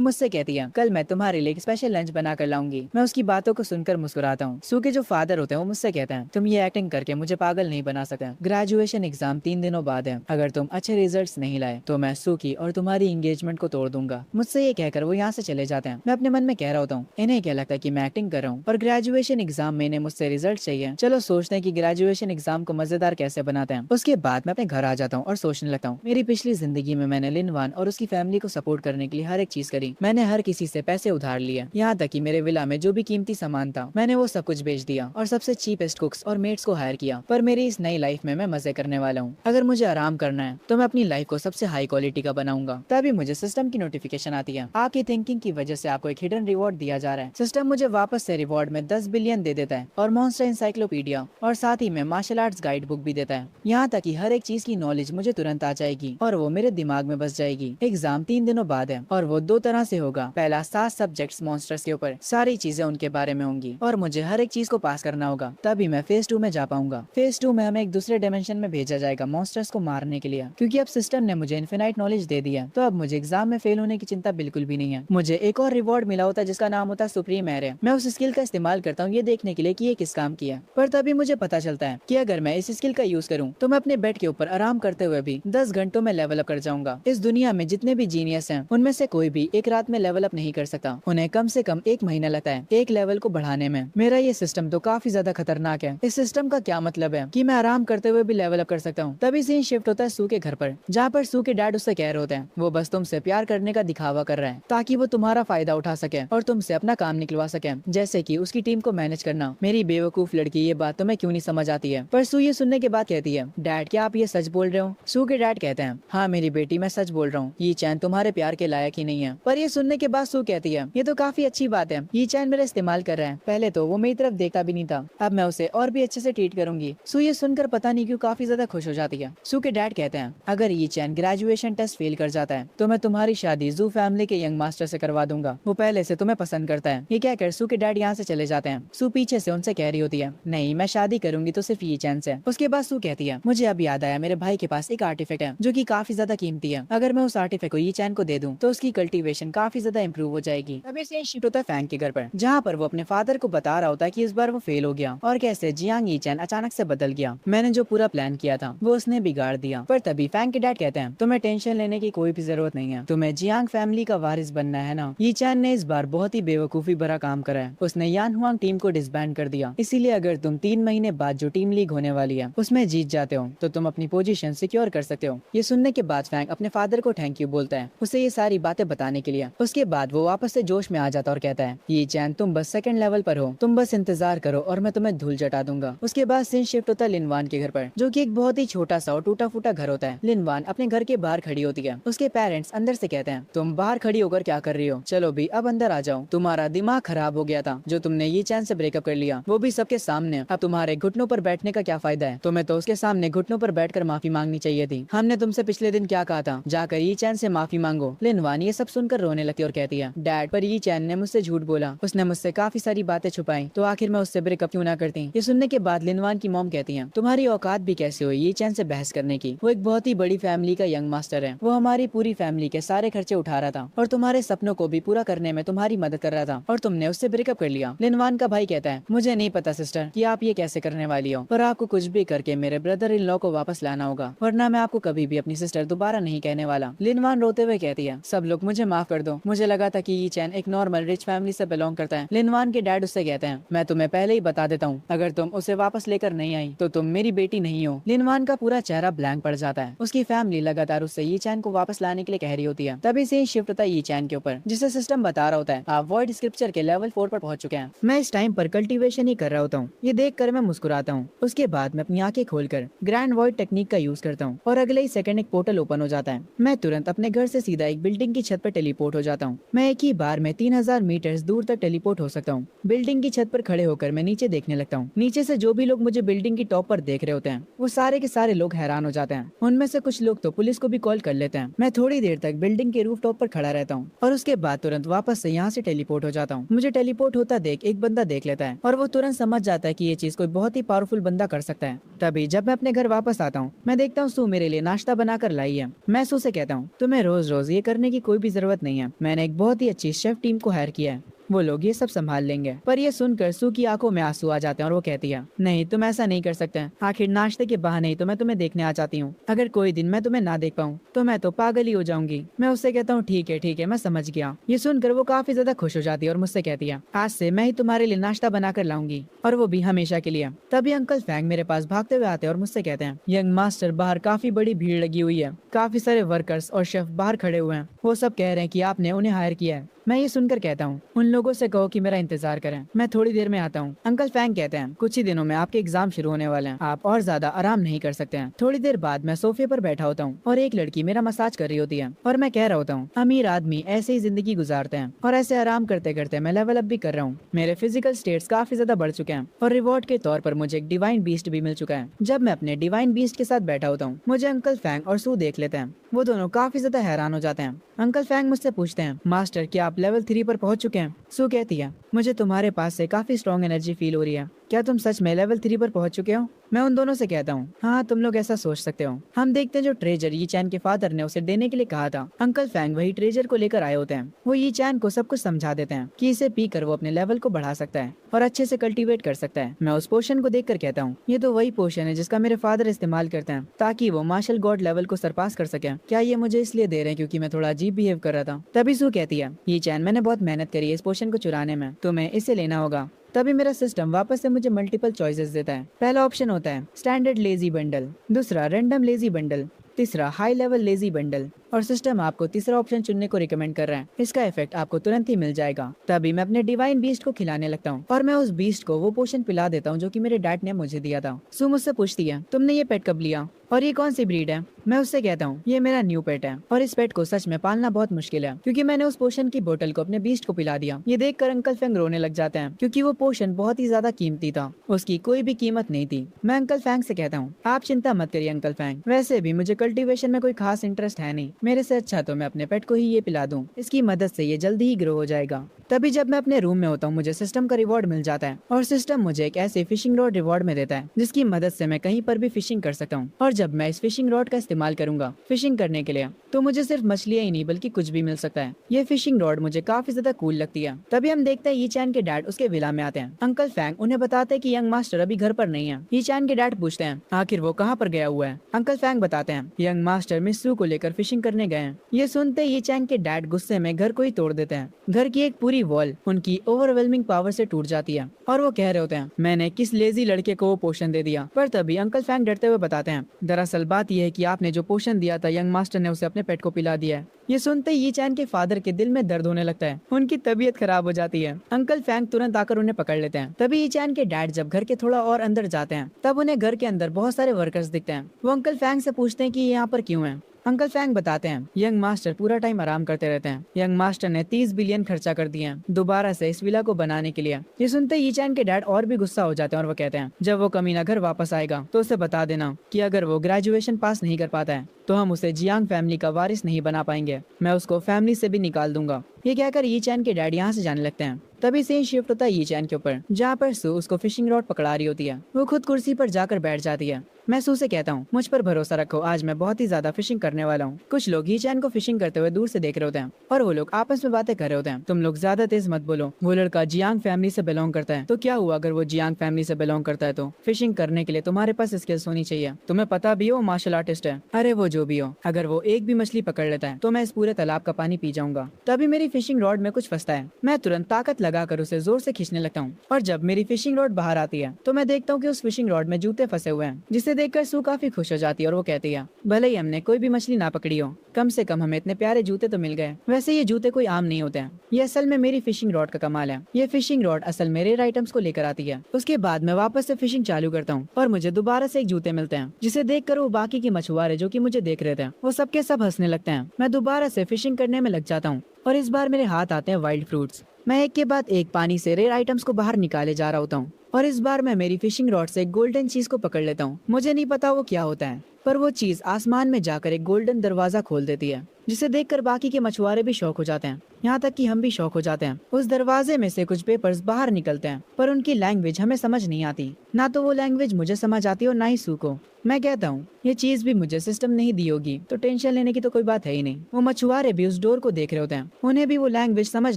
मुझसे कहती है, कल मैं तुम्हारे लिए एक स्पेशल लंच बना कर लाऊंगी। मैं उसकी बातों को सुनकर मुस्कुराता हूँ। सू के जो फादर होते हैं वो मुझसे कहते हैं, तुम ये एक्टिंग करके मुझे पागल नहीं बना सकते। ग्रेजुएशन एग्जाम 3 दिनों बाद है, अगर तुम अच्छे रिजल्ट्स नहीं लाए तो मैं सू की और तुम्हारी एंगेजमेंट को तोड़ दूंगा। मुझसे ये कहकर वो यहाँ से चले जाते हैं। मैं अपने मन में कह रहा होता हूँ, इन्हें क्या लगता है कि मैं एक्टिंग कर रहा हूँ और ग्रेजुएशन एग्जाम में इन्हें मुझसे रिजल्ट चाहिए। चलो सोचते हैं कि ग्रेजुएशन एग्जाम को मजेदार कैसे बनाते हैं। उसके बाद मैं अपने घर आ जाता हूँ और सोचने लगता हूँ, मेरी पिछली जिंदगी में मैंने लिनवान और उसकी फैमिली को सपोर्ट करने के लिए हर एक चीज करी। मैंने हर किसी से पैसे उधार लिए, यहाँ तक कि मेरे विला में जो भी कीमती सामान था मैंने वो सब कुछ बेच दिया और सबसे चीपेस्ट कुक्स और मेट्स को हायर किया। पर मेरी इस नई लाइफ में मैं मजे करने वाला हूँ। अगर मुझे आराम करना है तो मैं अपनी लाइफ को सबसे हाई क्वालिटी का बनाऊंगा। तभी मुझे सिस्टम की नोटिफिकेशन आती है, आपकी थिंकिंग की वजह से आपको एक हिडन रिवॉर्ड दिया जा रहा है। सिस्टम मुझे वापस से रिवॉर्ड में 10 बिलियन दे देता है और मॉन्स्टर इंसाइक्लोपीडिया और साथ ही में मार्शल आर्ट्स गाइड बुक भी देता है। यहाँ तक कि हर एक चीज की नॉलेज मुझे तुरंत आ जाएगी और वो मेरे दिमाग में बस जाएगी। एग्जाम 3 दिनों बाद है और वो 2 तरह से होगा। पहला 7 सब्जेक्ट्स मॉन्स्टर्स के ऊपर, सारी चीजें उनके बारे में होंगी और मुझे हर एक चीज को पास करना होगा, तभी मैं फेज 2 में जा पाऊंगा। फेज 2 में हमें एक दूसरे डायमेंशन में भेजा जाएगा मॉन्स्टर्स को मारने के लिए, क्योंकि अब सिस्टम ने मुझे इन्फिनाइट नॉलेज दे दिया तो अब मुझे एग्जाम में फेल होने की चिंता बिल्कुल भी नहीं है। मुझे एक और रिवॉर्ड मिला होता है जिसका नाम होता है सुप्रीम एयर। मैं उस स्किल का इस्तेमाल करता हूँ ये देखने के लिए कि ये किस काम की है। पर तभी मुझे पता चलता है कि अगर मैं इस स्किल का यूज करूँ तो मैं अपने बेड के ऊपर आराम करते हुए भी 10 घंटों में लेवल अप कर जाऊंगा। इस दुनिया में जितने भी जीनियस हैं उनमें से कोई भी एक रात में लेवल अप नहीं कर सकता। उन्हें कम से कम 1 महीना लगता है एक लेवल को बढ़ाने में। मेरा ये सिस्टम तो काफी ज्यादा खतरनाक है। इस सिस्टम का क्या मतलब है कि मैं आराम करते हुए भी लेवल अप कर सकता हूँ। तभी सीन शिफ्ट होता है सू के घर पर, जहाँ पर सू के डैड उससे कह रहे होते हैं वो बस तुमसे प्यार करने का दिखावा कर रहा है ताकि वो तुम्हारा फायदा उठा सके और तुमसे अपना काम निकलवा सके, जैसे कि उसकी टीम को मैनेज करना। मेरी बेवकूफ लड़की, ये बात तुम्हें क्यों नहीं समझ आती है? पर सू ये सुनने के बाद कहती है, डैड क्या आप ये सच बोल रहे हो? सू के डैड कहते हैं, हाँ मेरी बेटी मैं सच बोल रहा हूँ, ये चैन तुम्हारे प्यार के लायक ही नहीं है। पर ये सुनने के बाद सू कहती है, ये तो काफी अच्छी बात है, ये चैन मेरा इस्तेमाल कर रहा है। पहले तो वो मेरी तरफ देखता भी नहीं था, अब मैं उसे और भी अच्छे से ट्रीट करूंगी। सू ये सुनकर पता नहीं क्यों काफी ज्यादा खुश हो जाती है। सू के डैड कहते हैं, अगर ये चैन ग्रेजुएशन टेस्ट फेल कर जाता है तो मैं तुम्हारी शादी जू फैमिली के यंग मास्टर से करवा दूंगा, वो पहले से तुम्हें पसंद करता है। ये कहकर सू के डैड यहाँ से चले जाते हैं। सू पीछे से उनसे कह रही होती है, नहीं मैं शादी करूंगी तो सिर्फ ये चैन से। उसके बाद सू कहती है, मुझे अब याद आया मेरे भाई के पास एक आर्टिफैक्ट है जो कि काफी ज्यादा कीमती है। अगर मैं उस आर्टिफैक्ट को ये चैन को दे दूं तो उसकी कल्टीवेशन काफी ज्यादा इंप्रूव हो जाएगी। तभी से शिफ्ट होता है फैंग के घर पर, जहाँ पर वो अपने फादर को बता रहा होता है कि इस बार वो फेल हो गया और कैसे जियांग ये चैन अचानक से बदल गया। मैंने जो पूरा प्लान किया था वो उसने बिगाड़ दिया। पर तभी फैंग के डैड कहते हैं, तुम्हें टेंशन लेने की कोई भी जरूरत नहीं है, तुम्हें जियांग फैमिली का वारिस बनना है ना। ये चैन ने इस बार बहुत ही बेवकूफी भरा काम करा है, उसने यान हुआंग टीम को डिसबैंड कर दिया। इसीलिए अगर तुम 3 महीने बाद जो टीम लीग होने वाली है उसमें जीत जाते हो तो तुम अपनी पोजीशन सिक्योर कर सकते हो। ये सुनने के बाद फैंग अपने फादर को थैंक यू बोलता है उसे ये सारी बातें बताने के लिए। उसके बाद वो वापस से जोश में आ जाता और कहता है, ये चैन तुम बस सेकंड लेवल पर हो, तुम बस इंतजार करो और मैं तुम्हें धूल चटा दूंगा। उसके बाद सीन शिफ्ट होता है लिनवान के घर पर, जो कि एक बहुत ही छोटा सा और टूटा फूटा घर होता है। लिनवान अपने घर के बाहर खड़ी होती है। उसके पेरेंट्स अंदर से कहते हैं, तुम बाहर खड़ी होकर क्या कर रही हो? चलो भी अब अंदर आ जाओ, तुम्हारा दिमाग खराब हो गया था जो तुमने ये चैन से ब्रेकअप कर लिया, वो भी सबके सामने। अब तुम्हारे घुटनों पर बैठने का क्या फायदा है? तुम्हें तो उसके सामने घुटनों पर बैठकर माफी मांगनी चाहिए थी। हमने तुमसे पिछले दिन क्या कहा था, जाकर ये चैन से माफी मांगो। लिनवान ये सब सुनकर रोने लगती और कहती है, डैड पर ये चैन ने मुझसे झूठ बोला, उसने मुझसे काफी सारी बातें छुपाई, तो आखिर मैं उससे ब्रेकअप क्यों ना करती। ये सुनने के बाद लिनवान की मॉम कहती है, तुम्हारी औकात भी कैसे हुई ये चैन से बहस करने की? वो एक बहुत ही बड़ी फैमिली का यंग मास्टर है, वो हमारी पूरी फैमिली के सारे खर्चे उठा रहा था और तुम्हारे सपनों को भी पूरा करने में तुम्हारी मदद कर रहा था और तुमने उससे ब्रेकअप कर लिया। लिनवान का भाई कहता है, मुझे नहीं पता सिस्टर कि आप ये कैसे करने वाली हो, पर आपको कुछ भी करके मेरे ब्रदर इन लॉ को वापस लाना होगा, वरना मैं आपको कभी भी अपनी सिस्टर दोबारा नहीं कहने वाला। बोला। लिनवान रोते हुए कहती है, सब लोग मुझे माफ कर दो, मुझे लगा था कि यी चैन एक नॉर्मल रिच फैमिली से बिलोंग करता है। लिनवान के डैड उससे कहते हैं, मैं तुम्हें पहले ही बता देता हूँ, अगर तुम उसे वापस लेकर नहीं आई तो तुम मेरी बेटी नहीं हो। लिनवान का पूरा चेहरा ब्लैंक पड़ जाता है। उसकी फैमिली लगातार उससे यी चैन को वापस लाने के लिए कह रही होती है। तभी से शिफ्ट होता है यी चैन के ऊपर, जिसे सिस्टम बता रहा होता है आप वॉइड स्क्रिप्चर के लेवल 4 पर पहुंच चुके हैं। मैं इस टाइम पर कल्टीवेशन ही कर रहा होता हूँ। ये देख कर मैं मुस्कुराता हूँ। उसके बाद मैं अपनी आंखें खोलकर ग्रैंड वॉइड टेक्निक का यूज करता हूँ और अगले ही सेकंड एक पोर्टल ओपन हो जाता है। मैं तुरंत अपने घर से सीधा एक बिल्डिंग की छत पर टेलीपोर्ट हो जाता हूँ। मैं एक ही बार में 3000 मीटर्स दूर तक टेलीपोर्ट हो सकता हूँ। बिल्डिंग की छत पर खड़े होकर मैं नीचे देखने लगता हूँ। नीचे से जो भी लोग मुझे बिल्डिंग की टॉप पर देख रहे होते हैं वो सारे के सारे लोग हैरान हो जाते हैं। उनमें से कुछ लोग तो पुलिस को भी कॉल कर लेते हैं। मैं थोड़ी देर तक बिल्डिंग के रूफ टॉप पर खड़ा रहता हूँ और उसके बाद तुरंत वापस से यहाँ से टेलीपोर्ट हो जाता हूँ। मुझे टेलीपोर्ट होता देख एक बंदा देख लेता है और वो तुरंत समझ जाता है कि ये चीज कोई बहुत ही पावरफुल बंदा कर सकता है। तभी जब मैं अपने घर वापस आता हूँ मैं देखता हूँ सू मेरे लिए नाश्ता बनाकर लाई है। मैं सू से कहता हूँ, तुम्हें रोज रोज ये करने की कोई भी जरूरत नहीं है, मैंने एक बहुत ही अच्छी शेफ टीम को हायर किया है, वो लोग ये सब संभाल लेंगे। पर ये सुनकर सू की आंखों में आंसू आ जाते हैं और वो कहती है, नहीं तुम ऐसा नहीं कर सकते, आखिर नाश्ते के बहाने ही तो मैं तुम्हें देखने आ जाती हूँ, अगर कोई दिन मैं तुम्हें ना देख पाऊँ तो मैं तो पागल ही हो जाऊंगी। मैं उससे कहता हूँ ठीक है मैं समझ गया। ये सुनकर वो काफी ज्यादा खुश हो जाती है और मुझसे कहती है, आज से मैं ही तुम्हारे लिए नाश्ता बनाकर लाऊंगी और वो भी हमेशा के लिए। तभी अंकल फैंग मेरे पास भागते हुए आते हैं और मुझसे कहते हैं, यंग मास्टर बाहर काफी बड़ी भीड़ लगी हुई है, काफी सारे वर्कर्स और शेफ बाहर खड़े हुए हैं, वो सब कह रहे हैं कि आपने उन्हें हायर किया है। मैं ये सुनकर कहता हूँ, उन लोगों से कहो कि मेरा इंतजार करें, मैं थोड़ी देर में आता हूँ। अंकल फैंग कहते हैं, कुछ ही दिनों में आपके एग्जाम शुरू होने वाले हैं, आप और ज्यादा आराम नहीं कर सकते हैं। थोड़ी देर बाद मैं सोफे पर बैठा होता हूँ और एक लड़की मेरा मसाज कर रही होती है और मैं कह रहा होता हूँ, अमीर आदमी ऐसे ही जिंदगी गुजारते हैं और ऐसे आराम करते करते मैं लेवल अप भी कर रहा हूँ। मेरे फिजिकल स्टेट्स काफी ज्यादा बढ़ चुके हैं और रिवॉर्ड के तौर पर मुझे एक डिवाइन बीस्ट भी मिल चुका है। जब मैं अपने डिवाइन बीस्ट के साथ बैठा होता हूँ मुझे अंकल फैंग और सू देख लेते हैं। वो दोनों काफी ज्यादा हैरान हो जाते हैं। अंकल फैंग मुझसे पूछते हैं, मास्टर क्या आप लेवल 3 पर पहुंच चुके हैं? सू कहती है, मुझे तुम्हारे पास से काफी स्ट्रॉन्ग एनर्जी फील हो रही है, क्या तुम सच में लेवल 3 पर पहुंच चुके हो? मैं उन दोनों से कहता हूँ, हाँ तुम लोग ऐसा सोच सकते हो। हम देखते हैं जो ट्रेजर यी चैन के फादर ने उसे देने के लिए कहा था, अंकल फैंग वही ट्रेजर को लेकर आए होते हैं। वो यी चैन को सब कुछ समझा देते हैं कि इसे पीकर वो अपने लेवल को बढ़ा सकता है और अच्छे से कल्टीवेट कर सकता है। मैं उस पोशन को देखकर कहता हूँ, ये तो वही पोशन है जिसका मेरे फादर इस्तेमाल करते हैं ताकि वो मार्शल गॉड लेवल को सरपास कर सके। क्या ये मुझे इसलिए दे रहे हैं क्योंकि मैं थोड़ा अजीब बिहेव कर रहा था? तभी सू कहती है, यी चैन मैंने बहुत मेहनत करी है इस पोशन को चुराने में, तुम्हें इसे लेना होगा। तभी मेरा सिस्टम वापस से मुझे मल्टीपल चॉइसेस देता है। पहला ऑप्शन होता है स्टैंडर्ड लेजी बंडल, दूसरा रैंडम लेजी बंडल, तीसरा हाई लेवल लेजी बंडल और सिस्टम आपको तीसरा ऑप्शन चुनने को रिकमेंड कर रहा है। इसका इफेक्ट आपको तुरंत ही मिल जाएगा। तभी मैं अपने डिवाइन बीस्ट को खिलाने लगता हूँ और मैं उस बीस्ट को वो पोशन पिला देता हूँ जो कि मेरे डैड ने मुझे दिया था। सू मुझसे पूछती है, तुमने ये पेट कब लिया और ये कौन सी ब्रीड है? मैं उससे कहता हूँ, ये मेरा न्यू पेट है और इस पेट को सच में पालना बहुत मुश्किल है क्योंकि मैंने उस पोशन की बोतल को अपने बीस्ट को पिला दिया। ये देखकर अंकल फैंग रोने लग जाते हैं क्योंकि वो पोशन बहुत ही ज्यादा कीमती था, उसकी कोई भी कीमत नहीं थी। मैं अंकल फैंग से कहता हूँ, आप चिंता मत करिए अंकल फैंग, वैसे भी मुझे कल्टीवेशन में कोई खास इंटरेस्ट है नहीं, मेरे से अच्छा तो मैं अपने पेट को ही ये पिला दूं, इसकी मदद से ये जल्दी ही ग्रो हो जाएगा। तभी जब मैं अपने रूम में होता हूँ मुझे सिस्टम का रिवॉर्ड मिल जाता है और सिस्टम मुझे एक ऐसे फिशिंग रॉड रिवॉर्ड में देता है जिसकी मदद से मैं कहीं पर भी फिशिंग कर सकता हूँ। और जब मैं इस फिशिंग रॉड का इस्तेमाल करूंगा फिशिंग करने के लिए तो मुझे सिर्फ मछलियां ही नहीं बल्कि कुछ भी मिल सकता है। ये फिशिंग रॉड मुझे काफी ज्यादा कूल लगती है। तभी हम देखते हैं यी चैन के डैड उसके विला में आते हैं। अंकल फैंग उन्हें बताते हैं कि यंग मास्टर अभी घर पर नहीं है। यी चैन के डैड पूछते हैं, आखिर वो कहाँ पर गया हुआ है? अंकल फैंग बताते हैं, यंग मास्टर मिस सू को लेकर फिशिंग करने गए हैं। ये सुनते यी चैन के डैड गुस्से में घर को ही तोड़ देते हैं। घर की एक पूरी वॉल उनकी ओवरवेलमिंग पावर से टूट जाती है और वो कह रहे होते हैं, मैंने किस लेजी लड़के को वो पोशन दे दिया। पर तभी अंकल फैंग डरते हुए बताते हैं, दरअसल बात यह है कि आपने जो पोशन दिया था यंग मास्टर ने उसे अपने पेट को पिला दिया है। ये सुनते यी चैन के फादर के दिल में दर्द होने लगता है, उनकी तबीयत खराब हो जाती है। अंकल फैंग तुरंत आकर उन्हें पकड़ लेते हैं। तभी यी चैन के डैड जब घर के थोड़ा और अंदर जाते हैं तब उन्हें घर के अंदर बहुत सारे वर्कर्स दिखते हैं। वो अंकल फैंग से पूछते हैं कि ये यहाँ पर क्यों है। अंकल फैंग बताते हैं, यंग मास्टर पूरा टाइम आराम करते रहते हैं। यंग मास्टर ने 30 बिलियन खर्चा कर दिए हैं दोबारा से इस विला को बनाने के लिए। ये सुनते यी चैन के डैड और भी गुस्सा हो जाते हैं और वो कहते हैं, जब वो कमीना घर वापस आएगा तो उसे बता देना कि अगर वो ग्रेजुएशन पास नहीं कर पाता है तो हम उसे जियांग फैमिली का वारिस नहीं बना पाएंगे, मैं उसको फैमिली से भी निकाल दूंगा। ये कहकर यी चैन के डैड यहाँ से जाने लगते हैं। तभी सीन शिफ्ट होता है यी चैन के ऊपर, जहाँ पर सू उसको फिशिंग रॉड पकड़ा रही होती है। वो खुद कुर्सी पर जाकर बैठ जाती है। मैं सू से कहता हूँ, मुझ पर भरोसा रखो, आज मैं बहुत ही ज्यादा फिशिंग करने वाला हूँ। कुछ लोग यी चैन को फिशिंग करते हुए दूर से देख रहे होते हैं और वो लोग आपस में बातें कर रहे होते हैं। तुम लोग ज्यादा तेज मत बोलो, वो लड़का जियांग फैमिली से बिलोंग करता है। तो क्या हुआ अगर वो जियांग फैमिली से बिलोंग करता है? तो फिशिंग करने के लिए तुम्हारे पास स्किल्स होनी चाहिए। तुम्हें पता भी हो मार्शल आर्टिस्ट है। अरे वो जो भी हो, अगर वो एक भी मछली पकड़ लेता है तो मैं इस पूरे तालाब का पानी पी जाऊंगा। तभी मेरी फिशिंग रॉड में कुछ फंसता है। मैं तुरंत ताकत लगाकर उसे जोर से खींचने लगता हूँ और जब मेरी फिशिंग रॉड बाहर आती है तो मैं देखता हूँ कि उस फिशिंग रॉड में जूते फंसे हुए हैं, जिसे देखकर सू काफी खुश हो जाती है और वो कहती है, भले ही हमने कोई भी मछली ना पकड़ी हो, कम से कम हमें इतने प्यारे जूते तो मिल गए। वैसे ये जूते कोई आम नहीं होते हैं, ये असल में मेरी फिशिंग रॉड का कमाल है। ये फिशिंग रॉड असल में रेयर आइटम्स को लेकर आती है। उसके बाद मैं वापस से फिशिंग चालू करता हूँ और मुझे दोबारा से एक जूते मिलते हैं, जिसे देखकर वो बाकी के मछुआरे जो कि मुझे देख रहे थे वो सबके सब हंसने लगते हैं। मैं दोबारा से फिशिंग करने में लग जाता हूँ और इस बार मेरे हाथ आते हैं वाइल्ड फ्रूट्स। मैं एक के बाद एक पानी से रेयर आइटम्स को बाहर निकाले जा रहा होता हूँ और इस बार मैं मेरी फिशिंग रॉड से एक गोल्डन चीज को पकड़ लेता हूँ। मुझे नहीं पता वो क्या होता है, पर वो चीज आसमान में जाकर एक गोल्डन दरवाजा खोल देती है, जिसे देखकर बाकी के मछुआरे भी शौक हो जाते हैं। यहाँ तक कि हम भी शौक हो जाते हैं। उस दरवाजे में से कुछ पेपर्स बाहर निकलते हैं, पर उनकी लैंग्वेज हमें समझ नहीं आती। ना तो वो लैंग्वेज मुझे समझ आती और ना ही सू को। मैं कहता हूँ, ये चीज भी मुझे सिस्टम नहीं दी होगी तो टेंशन लेने की तो कोई बात है ही नहीं। वो मछुआरे भी उस डोर को देख रहे होते हैं, उन्हें भी वो लैंग्वेज समझ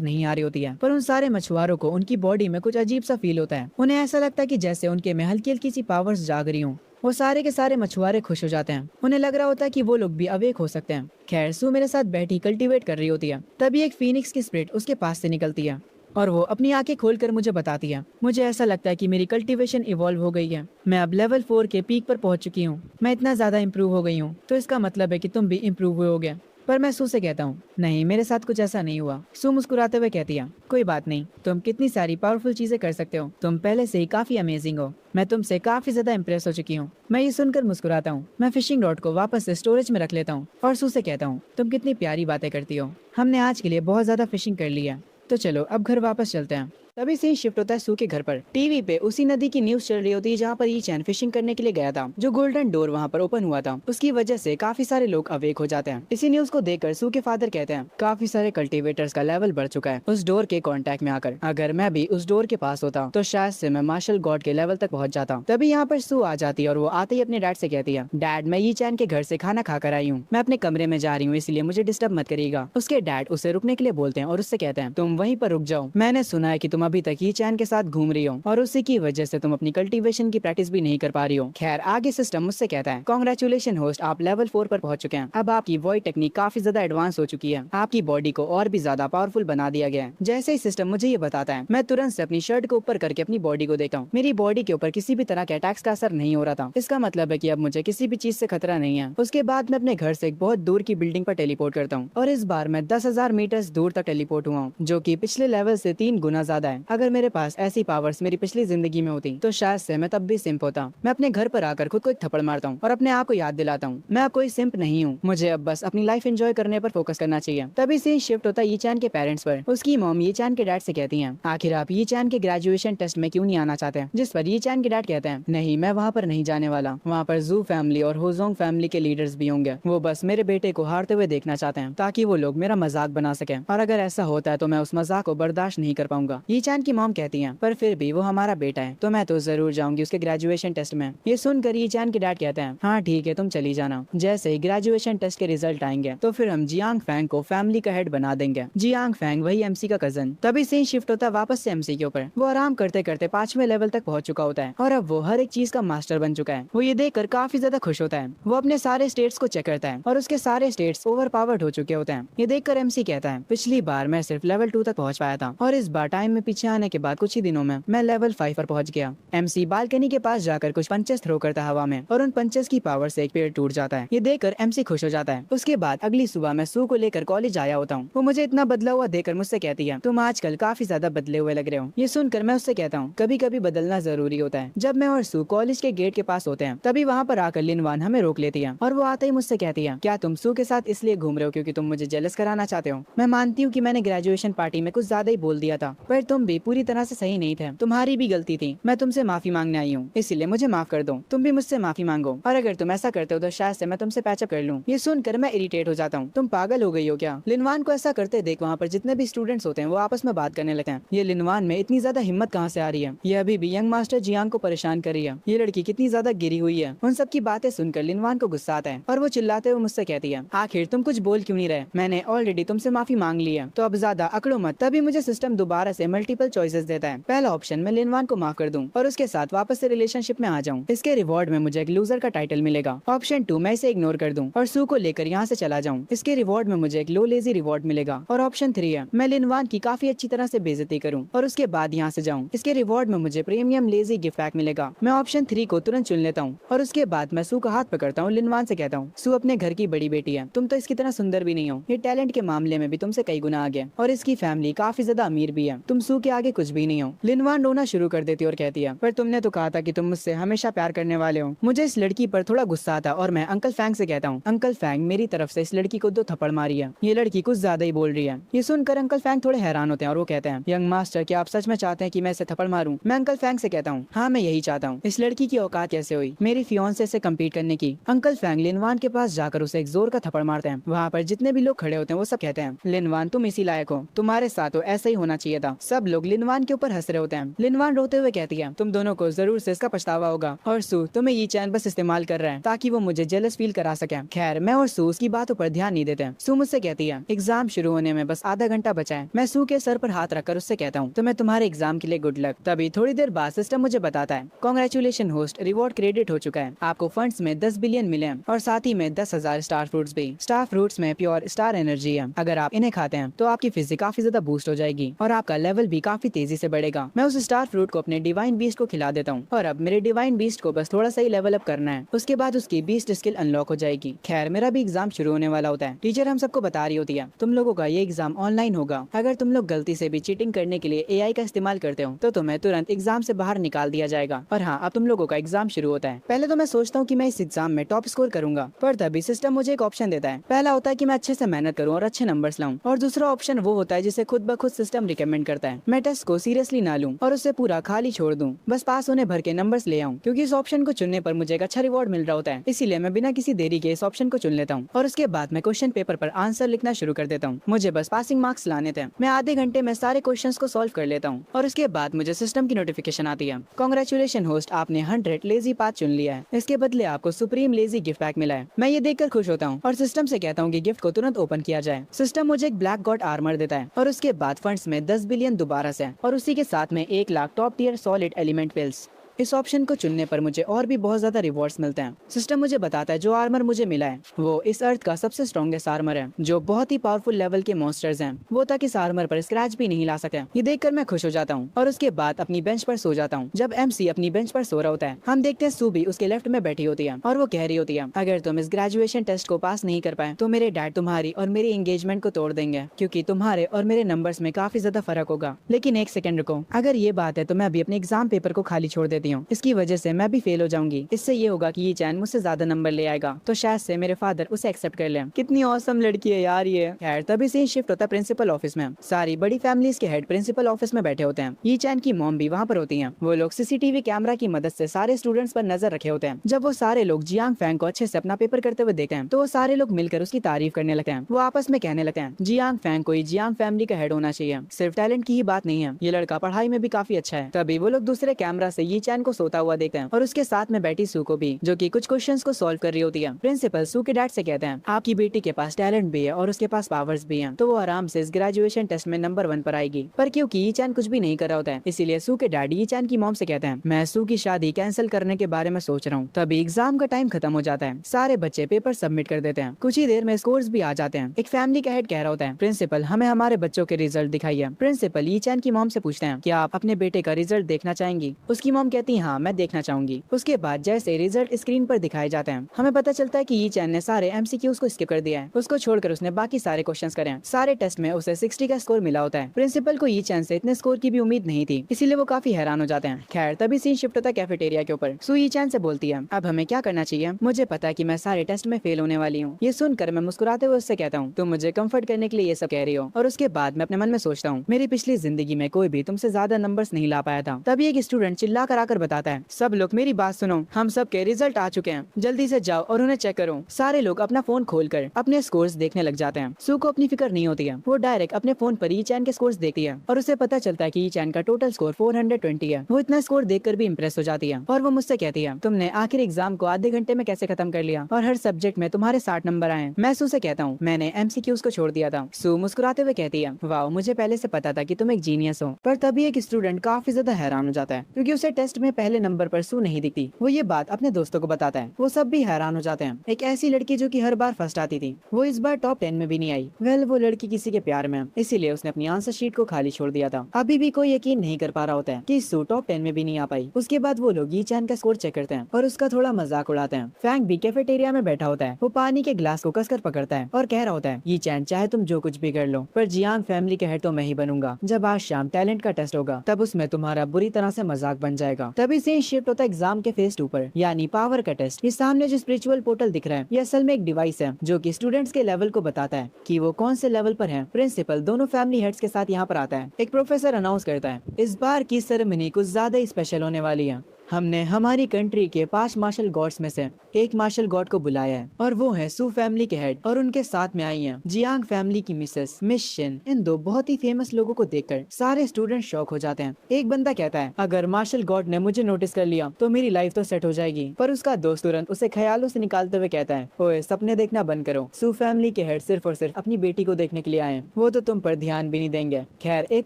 नहीं आ रही होती है, पर उन सारे मछुआरों को उनकी बॉडी में कुछ अजीब सा फील होता है। उन्हें ऐसा लगता है कि जैसे उनके में हल्की हल्की सी पावर्स जाग रही हूँ। वो सारे के सारे मछुआरे खुश हो जाते हैं। उन्हें लग रहा होता है कि वो लोग भी अवेक हो सकते हैं। खैर सू मेरे साथ बैठी कल्टीवेट कर रही होती है। तभी एक फीनिक्स की स्पिरिट उसके पास से निकलती है और वो अपनी आंखें खोलकर मुझे बताती है। मुझे ऐसा लगता है कि मेरी कल्टीवेशन इवॉल्व हो गई है। मैं अब लेवल 4 के पीक पर पहुंच चुकी हूँ। मैं इतना ज्यादा इम्प्रूव हो गई हूँ, तो इसका मतलब है कि तुम भी इम्प्रूव हुए होगे। पर मैं सू से कहता हूँ, नहीं मेरे साथ कुछ ऐसा नहीं हुआ। सू मुस्कुराते हुए कहती है, कोई बात नहीं, तुम कितनी सारी पावरफुल चीजें कर सकते हो। तुम पहले से ही काफी अमेजिंग हो। मैं तुमसे काफी ज्यादा इम्प्रेस हो चुकी हूँ। मैं ये सुनकर मुस्कुराता हूँ। मैं फिशिंग रॉड को वापस से स्टोरेज में रख लेता हूँ और सू से कहता हूँ, तुम कितनी प्यारी बातें करती हो। हमने आज के लिए बहुत ज्यादा फिशिंग कर ली है, तो चलो अब घर वापस चलते हैं। तभी सीन शिफ्ट होता है सू के घर पर। टीवी पे उसी नदी की न्यूज चल रही होती है जहाँ पर यी चैन फिशिंग करने के लिए गया था। जो गोल्डन डोर वहाँ पर ओपन हुआ था, उसकी वजह से काफी सारे लोग अवेक हो जाते हैं। इसी न्यूज को देखकर सू के फादर कहते हैं, काफी सारे कल्टीवेटर्स का लेवल बढ़ चुका है उस डोर के कांटेक्ट में आकर। अगर मैं भी उस डोर के पास होता तो शायद से मैं मार्शल गॉड के लेवल तक पहुंच जाता। तभी यहाँ पर सू आ जाती है और वो आते ही अपने डैड से कहती है, डैड मैं यी चैन के घर से खाना खाकर आई हूँ। मैं अपने कमरे में जा रही हूँ, इसलिए मुझे डिस्टर्ब मत करिएगा। उसके डैड उसे रुकने के लिए बोलते हैं और उससे कहते हैं, तुम वहीं पर रुक जाओ। मैंने सुना है कि तुम अभी तक यी चैन के साथ घूम रही हो और उसी की वजह से तुम अपनी कल्टीवेशन की प्रैक्टिस भी नहीं कर पा रही हो। खैर आगे सिस्टम मुझसे कहता है, कांग्रेचुलेशन होस्ट, आप लेवल 4 पर पहुंच चुके हैं। अब आपकी वॉइड टेक्निक काफी ज्यादा एडवांस हो चुकी है। आपकी बॉडी को और भी ज्यादा पावरफुल बना दिया गया है। जैसे ही सिस्टम मुझे ये बताता है, मैं तुरंत से अपनी शर्ट को ऊपर करके अपनी बॉडी को देखता हूँ। मेरी बॉडी के ऊपर किसी भी तरह के अटैक्स का असर नहीं हो रहा था। इसका मतलब है कि अब मुझे किसी भी चीज से खतरा नहीं है। उसके बाद मैं अपने घर से एक बहुत दूर की बिल्डिंग पर टेलीपोर्ट करता हूँ और इस बार मैं 10,000 मीटर दूर तक टेलीपोर्ट हुआ हूँ, जो कि पिछले लेवल से 3 गुना ज्यादा है। अगर मेरे पास ऐसी पावर्स मेरी पिछली जिंदगी में होती तो शायद से मैं तब भी सिंप होता। मैं अपने घर पर आकर खुद को एक थप्पड़ मारता हूँ और अपने आप को याद दिलाता हूँ, मैं अब कोई सिंप नहीं हूँ। मुझे अब बस अपनी लाइफ एंजॉय करने पर फोकस करना चाहिए। तभी सीन शिफ्ट होता है यी चैन के पेरेंट्स पर। उसकी मॉम यी चैन के डैड से कहती है, आखिर आप यी चैन के ग्रेजुएशन टेस्ट में क्यों नहीं आना चाहते? जिस पर यी चैन के डैड कहते हैं, नहीं मैं वहाँ पर नहीं जाने वाला। वहाँ पर जू फैमिली और होजोंग फैमिली के लीडर्स भी होंगे। वो बस मेरे बेटे को हारते हुए देखना चाहते हैं ताकि वो लोग मेरा मजाक बना सके, और अगर ऐसा होता है तो मैं उस मजाक को बर्दाश्त नहीं कर पाऊंगा। यी चैन की मॉम कहती है, पर फिर भी वो हमारा बेटा है तो मैं तो जरूर जाऊंगी उसके ग्रेजुएशन टेस्ट में। ये सुनकर यी चैन के डैड कहते हैं, हाँ ठीक है तुम चली जाना। जैसे ही ग्रेजुएशन टेस्ट के रिजल्ट आएंगे तो फिर हम जियांग फैंग को फैमिली का हेड बना देंगे। जियांग फैंग वही एमसी का कजन। तभी सीन शिफ्ट होता है वापस से एमसी के ऊपर। वो आराम करते करते 5वें लेवल तक पहुंच चुका होता है और अब वो हर एक चीज का मास्टर बन चुका है। वो ये देखकर काफी ज्यादा खुश होता है। वो अपने सारे स्टेट्स को चेक करता है और उसके सारे स्टेट्स ओवर पावर्ड हो चुके होते हैं। ये देखकर एमसी कहता है, पिछली बार मैं सिर्फ लेवल 2 तक पहुंच पाया था और इस बार टाइम में पीछे आने के बाद कुछ ही दिनों में मैं लेवल 5 पर पहुंच गया। एमसी बालकनी के पास जाकर कुछ पंचेस थ्रो करता है हवा में और उन पंचेस की पावर से एक पेड़ टूट जाता है। ये देखकर एमसी खुश हो जाता है। उसके बाद अगली सुबह मैं सू को लेकर कॉलेज आया होता हूँ। वो मुझे इतना बदला हुआ देखकर मुझसे कहती है, तुम आजकल काफी ज्यादा बदले हुए लग रहे हो। ये सुनकर मैं उससे कहता हूँ, कभी कभी बदलना जरूरी होता है। जब मैं और सू कॉलेज के गेट के पास होते हैं तभी वहाँ पर आकर लिनवान हमें रोक लेती है और वो आते ही मुझसे कहती है, क्या तुम सू के साथ इसलिए घूम रहे हो क्योंकि तुम मुझे जेलस कराना चाहते हो? मैं मानती हूँ कि मैंने ग्रेजुएशन पार्टी में कुछ ज्यादा ही बोल दिया था, पर तुम तुम भी पूरी तरह से सही नहीं थे, तुम्हारी भी गलती थी। मैं तुमसे माफी मांगने आई हूँ, इसीलिए मुझे माफ कर दो। तुम भी मुझसे माफी मांगो, और अगर तुम ऐसा करते हो तो शायद से मैं तुमसे पैचअप कर लूँ। ये सुनकर मैं इरिटेट हो जाता हूँ। तुम पागल हो गई हो क्या? लिनवान को ऐसा करते देख वहाँ पर जितने भी स्टूडेंट्स होते हैं वो आपस में बात करने लगते हैं। ये लिनवान में इतनी ज्यादा हिम्मत कहाँ से आ रही है? ये अभी भी यंग मास्टर जियांग को परेशान कर रही है। ये लड़की कितनी ज्यादा गिरी हुई है। उन सब की बातें सुनकर लिनवान को गुस्सा आता है और वो चिल्लाते हुए मुझसे कहती है, आखिर तुम कुछ बोल क्यों नहीं रहे? मैंने ऑलरेडी तुमसे माफी मांग ली है, तो अब ज्यादा अकड़ो मत। तभी मुझे सिस्टम दोबारा से मल्टीपल चॉइसेस देता है। पहला ऑप्शन, मैं लिनवान को माफ कर दूं और उसके साथ वापस से रिलेशनशिप में आ जाऊं। इसके रिवॉर्ड में मुझे एक लूजर का टाइटल मिलेगा। ऑप्शन 2, मैं इसे इग्नोर कर दूं और सू को लेकर यहाँ से चला जाऊं। इसके रिवॉर्ड में मुझे एक लो लेजी रिवॉर्ड मिलेगा। और ऑप्शन 3 है, मैं लिनवान की काफी अच्छी तरह से बेइज्जती करूं और उसके बाद यहाँ से जाऊं। इसके रिवॉर्ड में मुझे प्रीमियम लेजी गिफ्ट पैक मिलेगा। मैं ऑप्शन 3 को तुरंत चुन लेता हूँ और उसके बाद मैं सू का हाथ पकड़ता हूँ। लिनवान से कहता हूँ, सू अपने घर की बड़ी बेटी है, तुम तो इसकी तरह सुंदर भी नहीं हो। ये टैलेंट के मामले में भी तुमसे कई गुना आगे, और इसकी फैमिली काफी ज्यादा अमीर भी है। तुम सू के आगे कुछ भी नहीं हो। लिनवान रोना शुरू कर देती और कहती है, पर तुमने तो कहा था कि तुम मुझसे हमेशा प्यार करने वाले हो। मुझे इस लड़की पर थोड़ा गुस्सा आता और मैं अंकल फैंग से कहता हूँ, अंकल फैंग, मेरी तरफ से इस लड़की को 2 थप्पड़ मारी है। ये लड़की कुछ ज्यादा ही बोल रही है। ये सुनकर अंकल फैंग थोड़े हैरान होते हैं और वो कहते हैं, यंग मास्टर, क्या आप सच में चाहते हैं कि मैं इसे थप्पड़ मारूं? मैं अंकल फैंग से कहता हूँ, हाँ मैं यही चाहता हूँ। इस लड़की की औकात कैसे हुई मेरी फियांसे से कम्पीट करने की? अंकल फैंग लिनवान के पास जाकर उसे एक जोर का थप्पड़ मारते हैं। वहाँ पर जितने भी लोग खड़े होते हैं वो सब कहते हैं, लिनवान तुम इसी लायक हो, तुम्हारे साथ तो ऐसा ही होना चाहिए था। सब लोग लिनवान के ऊपर हंस रहे होते हैं। लिनवान रोते हुए कहती है, तुम दोनों को जरूर से इसका पछतावा होगा, और सू तुम्हें ये चैन बस इस्तेमाल कर रहा है ताकि वो मुझे जेलस फील करा सके। खैर, मैं और सू उसकी बातों पर ध्यान नहीं देते हैं। सू मुझसे कहती है, एग्जाम शुरू होने में बस आधा घंटा बचा है। मैं सू के सर पर हाथ रखकर उससे कहता हूँ, तो मैं तुम्हारे एग्जाम के लिए गुड लक। तभी थोड़ी देर बाद सिस्टम मुझे बताता है, कांग्रेचुलेशन होस्ट, रिवॉर्ड क्रेडिट हो चुका है। आपको फंड्स में 10 बिलियन मिले हैं और साथ ही में 10,000 स्टार फ्रूट्स भी। स्टार फ्रूट्स में प्योर स्टार एनर्जी है। अगर आप इन्हें खाते हैं तो आपकी फिजिक काफी ज्यादा बूस्ट हो जाएगी और आपका लेवल भी काफी तेजी से बढ़ेगा। मैं उस स्टार फ्रूट को अपने डिवाइन बीस्ट को खिला देता हूँ और अब मेरे डिवाइन बीस्ट को बस थोड़ा सा ही लेवल अप करना है। उसके बाद उसकी बीस्ट स्किल अनलॉक हो जाएगी। खैर, मेरा भी एग्जाम शुरू होने वाला होता है। टीचर हम सबको बता रही होती है, तुम लोगों का ये एग्जाम ऑनलाइन होगा। अगर तुम लोग गलती से भी चीटिंग करने के लिए एआई का इस्तेमाल करते हो तो तुम्हें तुरंत एग्जाम से बाहर निकाल दिया जाएगा। और हाँ, अब तुम लोगों का एग्जाम शुरू होता है। पहले तो मैं सोचता हूँ कि मैं इस एग्जाम में टॉप स्कोर करूंगा, पर तभी सिस्टम मुझे एक ऑप्शन देता है। पहला होता है कि मैं अच्छे से मेहनत करूँ और अच्छे नंबर्स लाऊं, और दूसरा ऑप्शन वो होता है जिसे खुद ब खुद सिस्टम रिकमेंड करता है। मैं टेस्ट को सीरियसली ना लूं और उसे पूरा खाली छोड़ दूं, बस पास होने भर के नंबर्स ले आऊं, क्योंकि इस ऑप्शन को चुनने पर मुझे एक अच्छा रिवॉर्ड मिल रहा होता है। इसीलिए मैं बिना किसी देरी के इस ऑप्शन को चुन लेता हूँ और उसके बाद मैं क्वेश्चन पेपर पर आंसर लिखना शुरू कर देता हूँ। मुझे बस पासिंग मार्क्स लाने थे। मैं आधे घंटे में सारे क्वेश्चंस को सॉल्व कर लेता हूँ और उसके बाद मुझे सिस्टम की नोटिफिकेशन आती है, कांग्रेचुलेशन होस्ट, आपने 100 लेजी पाथ चुन लिया है। इसके बदले आपको सुप्रीम लेजी गिफ्ट पैक मिला है। मैं ये देखकर खुश होता हूँ और सिस्टम से कहता हूँ कि गिफ्ट को तुरंत ओपन किया जाए। सिस्टम मुझे एक ब्लैक गॉड आर्मर देता है और उसके बाद फंड्स में 10 बिलियन दोबारा से, और उसी के साथ में 1 lakh top tier solid element pills. इस ऑप्शन को चुनने पर मुझे और भी बहुत ज्यादा रिवॉर्ड्स मिलते हैं। सिस्टम मुझे बताता है जो आर्मर मुझे मिला है वो इस अर्थ का सबसे स्ट्रॉन्गेस्ट आर्मर है, जो बहुत ही पावरफुल लेवल के मॉन्स्टर्स हैं वो तक इस आर्मर पर स्क्रैच भी नहीं ला सकते। ये देखकर मैं खुश हो जाता हूँ और उसके बाद अपनी बेंच पर सो जाता हूँ। जब MC अपनी बेंच पर सो रहा होता है, हम देखते हैं सू भी उसके लेफ्ट में बैठी होती है और वो कह रही होती है, अगर तुम इस ग्रेजुएशन टेस्ट को पास नहीं कर पाए तो मेरे डैड तुम्हारी और मेरी एंगेजमेंट को तोड़ देंगे, क्योंकि तुम्हारे और मेरे नंबर्स में काफी ज्यादा फर्क होगा। लेकिन एक सेकंड रुको, अगर ये बात है तो मैं अभी अपने एग्जाम पेपर को खाली छोड़ देती हूँ। इसकी वजह से मैं भी फेल हो जाऊंगी। इससे ये होगा कि ये चैन मुझसे ज्यादा नंबर ले आएगा, तो शायद से मेरे फादर उसे एक्सेप्ट कर ले। कितनी औसम लड़की है यार ये। खैर, तभी से शिफ्ट होता है प्रिंसिपल ऑफिस में। सारी बड़ी फैमिलीज के हेड प्रिंसिपल ऑफिस में बैठे होते हैं। ये चैन की मॉम भी वहाँ पर होती है। वो लोग CCTV कैमरा की मदद से सारे स्टूडेंट्स पर नजर रखे होते हैं। जब वो सारे लोग जियांग फैंग को अच्छे से अपना पेपर करते हुए देखते हैं तो वो सारे लोग मिलकर उसकी तारीफ करने लगते हैं। वो आपस में कहने लगते हैं, जियांग फैंग को जियांग फैमिली का हेड होना चाहिए। सिर्फ टैलेंट की ही बात नहीं है, ये लड़का पढ़ाई में भी काफी अच्छा है। तभी वो लोग दूसरे कैमरा से ये चैन को सोता हुआ देखते हैं और उसके साथ में बैठी सू को भी, जो कि कुछ क्वेश्चंस को सॉल्व कर रही होती है। प्रिंसिपल सू के डैड से कहते हैं, आपकी बेटी के पास टैलेंट भी है और उसके पास पावर्स भी हैं, तो वो आराम से इस ग्रेजुएशन टेस्ट में नंबर 1 पर आएगी। पर क्योंकि ये चैन कुछ भी नहीं कर रहा होता है, इसीलिए सू के डैडी ये चैन की मॉम से कहते हैं, मैं सू की शादी कैंसिल करने के बारे में सोच रहा हूँ। तभी एग्जाम का टाइम खत्म हो जाता है। सारे बच्चे पेपर सबमिट कर देते हैं। कुछ ही देर में स्कोर्स भी आ जाते हैं। एक फैमिली का हेड कह रहा होता है, प्रिंसिपल हमें हमारे बच्चों के रिजल्ट दिखाइए। प्रिंसिपल ये चैन की मॉम से पूछते हैं, क्या आप अपने बेटे का रिजल्ट देखना चाहेंगी? उसकी मॉम कहती कहती हाँ मैं देखना चाहूंगी। उसके बाद जैसे रिजल्ट स्क्रीन पर दिखाए जाते हैं हमें पता चलता है कि यी चैन ने सारे एमसीक्यूज को स्किप कर दिया है। उसको छोड़कर उसने बाकी सारे क्वेश्चंस करे हैं। सारे टेस्ट में उसे 60 का स्कोर मिला होता है। प्रिंसिपल को यी चैन से इतने स्कोर की भी उम्मीद नहीं थी, इसीलिए वो काफी हैरान हो जाते हैं। खैर तभी सीन शिफ्ट होता है कैफेटेरिया के ऊपर। सू यी चैन से बोलती है अब हमें क्या करना चाहिए? मुझे पता है कि मैं सारे टेस्ट में फेल होने वाली हूँ। ये सुनकर मैं मुस्कुराते हुए उससे कहता हूँ तुम मुझे कम्फर्ट करने के लिए ये सब कह रही हो। और उसके बाद मैं अपने मन में सोचता हूँ मेरी पिछली जिंदगी में कोई भी तुमसे ज्यादा नंबर्स नहीं ला पाया था। तभी एक स्टूडेंट चिल्ला कर आकर बताता है सब लोग मेरी बात सुनो, हम सब के रिजल्ट आ चुके हैं, जल्दी से जाओ और उन्हें चेक करो। सारे लोग अपना फोन खोलकर अपने स्कोर्स देखने लग जाते हैं। सू को अपनी फिक्र नहीं होती है, वो डायरेक्ट अपने फोन पर यी चैन के स्कोर्स देखती है और उसे पता चलता है कि यी चैन का टोटल स्कोर 420 है। वो इतना स्कोर देखकर भी इम्प्रेस हो जाती है और वो मुझसे कहती है तुमने आखिर एग्जाम को आधे घंटे में कैसे खत्म कर लिया और हर सब्जेक्ट में तुम्हारे 60 नंबर आए। मैं सू से कहता हूँ मैंने एमसीक्यूज को छोड़ दिया था। सू मुस्कुराते हुए कहती है वाह मुझे पहले से पता था कि तुम एक जीनियस हो। पर तभी एक स्टूडेंट काफी ज्यादा हैरान हो जाता है क्योंकि उसे टेस्ट में पहले नंबर पर सू नहीं दिखती। वो ये बात अपने दोस्तों को बताता है, वो सब भी हैरान हो जाते हैं। एक ऐसी लड़की जो कि हर बार फर्स्ट आती थी वो इस बार टॉप 10 में भी नहीं आई। वेल वो लड़की किसी के प्यार में है, इसीलिए उसने अपनी आंसर शीट को खाली छोड़ दिया था। अभी भी कोई यकीन नहीं कर पा रहा होता है कि सू टॉप 10 में भी नहीं आ पाई। उसके बाद वो लोग यी चैन का स्कोर चेक करते हैं और उसका थोड़ा मजाक उड़ाते हैं। फैंग भी कैफेटेरिया में बैठा होता है, वो पानी के ग्लास को कसकर पकड़ता है और कह रहा होता है यी चैन चाहे तुम जो कुछ भी कर लो पर जियांग फैमिली के हेड तो मैं ही बनूंगा। जब आज शाम टैलेंट का टेस्ट होगा तब उसमें तुम्हारा बुरी तरह से मजाक बन जाएगा। तभी सीन शिफ्ट होता है एग्जाम के फेज 2 पर, यानी पावर का टेस्ट। ये सामने जो स्पिरिचुअल पोर्टल दिख रहा है ये असल में एक डिवाइस है जो कि स्टूडेंट्स के लेवल को बताता है कि वो कौन से लेवल पर हैं। प्रिंसिपल दोनों फैमिली हेड्स के साथ यहाँ पर आता है। एक प्रोफेसर अनाउंस करता है इस बार की सेरेमनी कुछ ज्यादा ही स्पेशल होने वाली है। हमने हमारी कंट्री के 5 मार्शल गॉड्स में से एक मार्शल गॉड को बुलाया है और वो है सू फैमिली के हेड और उनके साथ में आई हैं जियांग फैमिली की मिसेस मिस शिन। इन दो बहुत ही फेमस लोगों को देखकर सारे स्टूडेंट शॉक हो जाते हैं। एक बंदा कहता है अगर मार्शल गॉड ने मुझे नोटिस कर लिया तो मेरी लाइफ तो सेट हो जाएगी। पर उसका दोस्त तुरंत उसे ख्यालों से निकालते हुए कहता है ओए सपने देखना बंद करो, सू फैमिली के हेड सिर्फ और सिर्फ अपनी बेटी को देखने के लिए आए, वो तो तुम पर ध्यान भी नहीं देंगे। खैर एक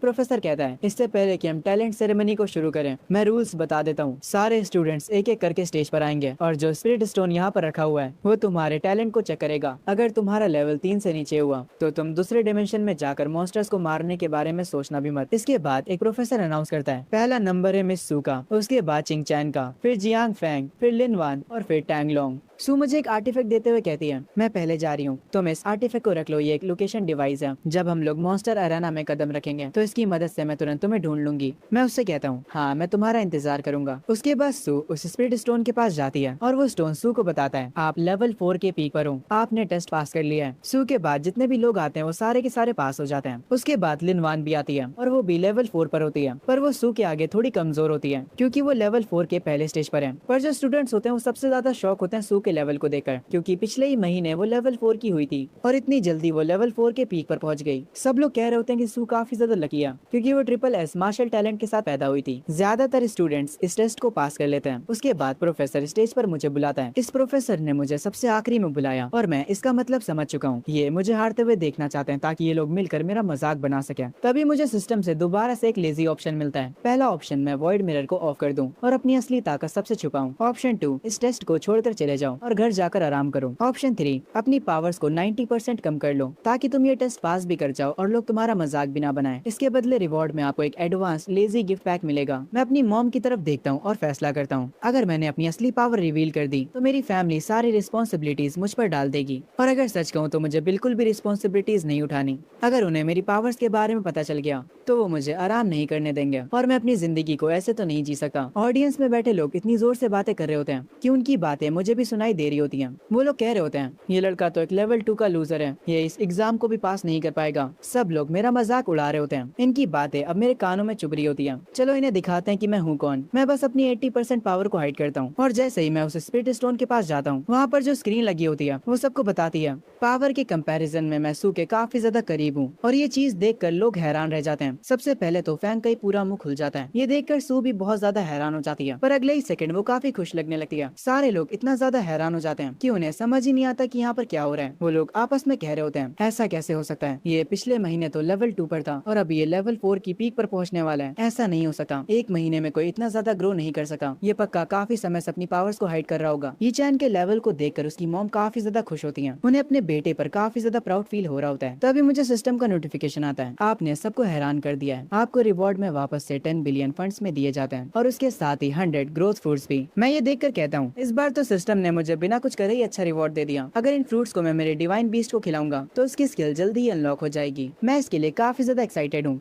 प्रोफेसर कहता है इससे पहले कि हम टैलेंट सेरेमनी को शुरू करें मैं रूल्स बता देता हूँ। सारे स्टूडेंट्स एक एक करके स्टेज पर आएंगे और जो स्पिरिट स्टोन यहाँ पर रखा हुआ है वो तुम्हारे टैलेंट को चेक करेगा। अगर तुम्हारा लेवल 3 से नीचे हुआ तो तुम दूसरे डिमेंशन में जाकर मॉन्स्टर्स को मारने के बारे में सोचना भी मत। इसके बाद एक प्रोफेसर अनाउंस करता है पहला नंबर है मिस सू का, उसके बाद चिंग चैन का, फिर जियांग फैंग, फिर लिन वान और फिर टैंगलोंग। सू मुझे एक आर्टिफैक्ट देते हुए कहती है मैं पहले जा रही हूँ, तुम इस आर्टिफैक्ट को रख लो, ये एक लोकेशन डिवाइस है। जब हम लोग मॉन्स्टर अरेना में कदम रखेंगे तो इसकी मदद से मैं तुरंत तुम्हें ढूंढ लूंगी। मैं उससे कहता हूँ हाँ मैं तुम्हारा इंतजार करूंगा। उसके बाद सू उस स्पिरिट स्टोन के पास जाती है और वो स्टोन सू को बताता है आप लेवल 4 के पीक पर हो, आपने टेस्ट पास कर लिया है। सू के बाद जितने भी लोग आते हैं वो सारे के सारे पास हो जाते हैं। उसके बाद लिन वान भी आती है और वो भी लेवल 4 पर होती है, पर वो सू के आगे थोड़ी कमजोर होती है क्योंकि वो लेवल 4 के पहले स्टेज पर है। पर जो स्टूडेंट्स होते हैं वो सबसे ज्यादा शौक होते हैं सू के लेवल को देखकर क्योंकि पिछले ही महीने वो लेवल 4 की हुई थी और इतनी जल्दी वो लेवल 4 के पीक पर पहुंच गई। सब लोग कह रहे होते हैं कि सू काफी ज्यादा लकी है क्योंकि वो ट्रिपल एस मार्शल टैलेंट के साथ पैदा हुई थी। ज्यादातर स्टूडेंट्स इस टेस्ट को पास कर लेते हैं। उसके बाद प्रोफेसर स्टेज पर मुझे बुलाता है। इस प्रोफेसर ने मुझे सबसे आखिरी में बुलाया और मैं इसका मतलब समझ चुका हूँ। ये मुझे हारते हुए देखना चाहते हैं ताकि ये लोग मिलकर मेरा मजाक बना सके। तभी मुझे सिस्टम से दोबारा से एक लेजी ऑप्शन मिलता है। पहला ऑप्शन मैं वॉइड मिरर को ऑफ कर दूं और अपनी असली ताकत सबसे छुपाऊं। ऑप्शन 2 इस टेस्ट को छोड़कर चले जाओ और घर जाकर आराम करो। ऑप्शन 3 अपनी पावर्स को 90% कम कर लो ताकि तुम ये टेस्ट पास भी कर जाओ और लोग तुम्हारा मजाक भी ना बनाए। इसके बदले रिवॉर्ड में आपको एक एडवांस लेजी गिफ्ट पैक मिलेगा। मैं अपनी मॉम की तरफ देखता हूँ और फैसला करता हूँ अगर मैंने अपनी असली पावर रिवील कर दी तो मेरी फैमिली सारी रिस्पॉन्सिबिलिटीज मुझ पर डाल देगी और अगर सच कहूँ तो मुझे बिल्कुल भी रिस्पॉन्सिबिलिटीज नहीं उठानी। अगर उन्हें मेरी पावर्स के बारे में पता चल गया तो वो मुझे आराम नहीं करने देंगे और मैं अपनी जिंदगी को ऐसे तो नहीं जी सकता। ऑडियंस में बैठे लोग इतनी जोर से बातें कर रहे होते हैं कि उनकी बातें मुझे भी सुनाई दे रही होती हैं। वो लोग कह रहे होते हैं ये लड़का तो एक लेवल 2 का लूजर है, ये इस एग्जाम को भी पास नहीं कर पाएगा। सब लोग मेरा मजाक उड़ा रहे होते हैं। इनकी बातें अब मेरे कानों में चुभ रही होती हैं। चलो इन्हें दिखाते हैं कि मैं हूँ कौन। मैं बस अपनी 80% पावर को हाइड करता हूँ और जैसे ही मैं उस स्पिरिट स्टोन के पास जाता हूँ वहाँ पर जो स्क्रीन लगी होती है वो सबको बताती है पावर के कंपैरिजन में मैं सू के काफी ज्यादा करीब हूँ और ये चीज देखकर लोग हैरान रह जाते हैं। सबसे पहले तो फैंग का ही पूरा मुंह खुल जाता है। ये देखकर सू भी बहुत ज्यादा हैरान हो जाती है पर अगले ही सेकंड वो काफी खुश लगने लगती है। सारे लोग इतना ज्यादा हैरान हो जाते हैं कि उन्हें समझ ही नहीं आता कि यहाँ पर क्या हो रहा है। वो लोग आपस में कह रहे होते हैं ऐसा कैसे हो सकता है, ये पिछले महीने तो लेवल 2 पर था और अब ये लेवल 4 की पीक पर पहुंचने वाला है। ऐसा नहीं हो सकता, एक महीने में कोई इतना ज्यादा ग्रो नहीं कर सका। ये पक्का काफी समय से अपनी पावर्स को हाइड कर रहा होगा। ये चैन के लेवल को देखकर उसकी मॉम काफी ज्यादा खुश होती है। उन्हें अपने बेटे पर काफी ज्यादा प्राउड फील हो रहा होता है। तभी मुझे सिस्टम का नोटिफिकेशन आता है, आपने सबको हैरान कर दिया है, आपको रिवॉर्ड में वापस से 10 बिलियन फंड्स में दिए जाते हैं और उसके साथ ही 100 ग्रोथ फ्रूट्स भी। मैं ये देखकर कहता हूँ इस बार तो सिस्टम ने मुझे बिना कुछ करे ही अच्छा रिवॉर्ड दे दिया। अगर इन फ्रूट्स को मैं मेरे डिवाइन बीस्ट को खिलाऊंगा तो उसकी स्किल जल्दी ही अनलॉक हो जाएगी। मैं इसके लिए काफी ज्यादा एक्साइटेड हूँ।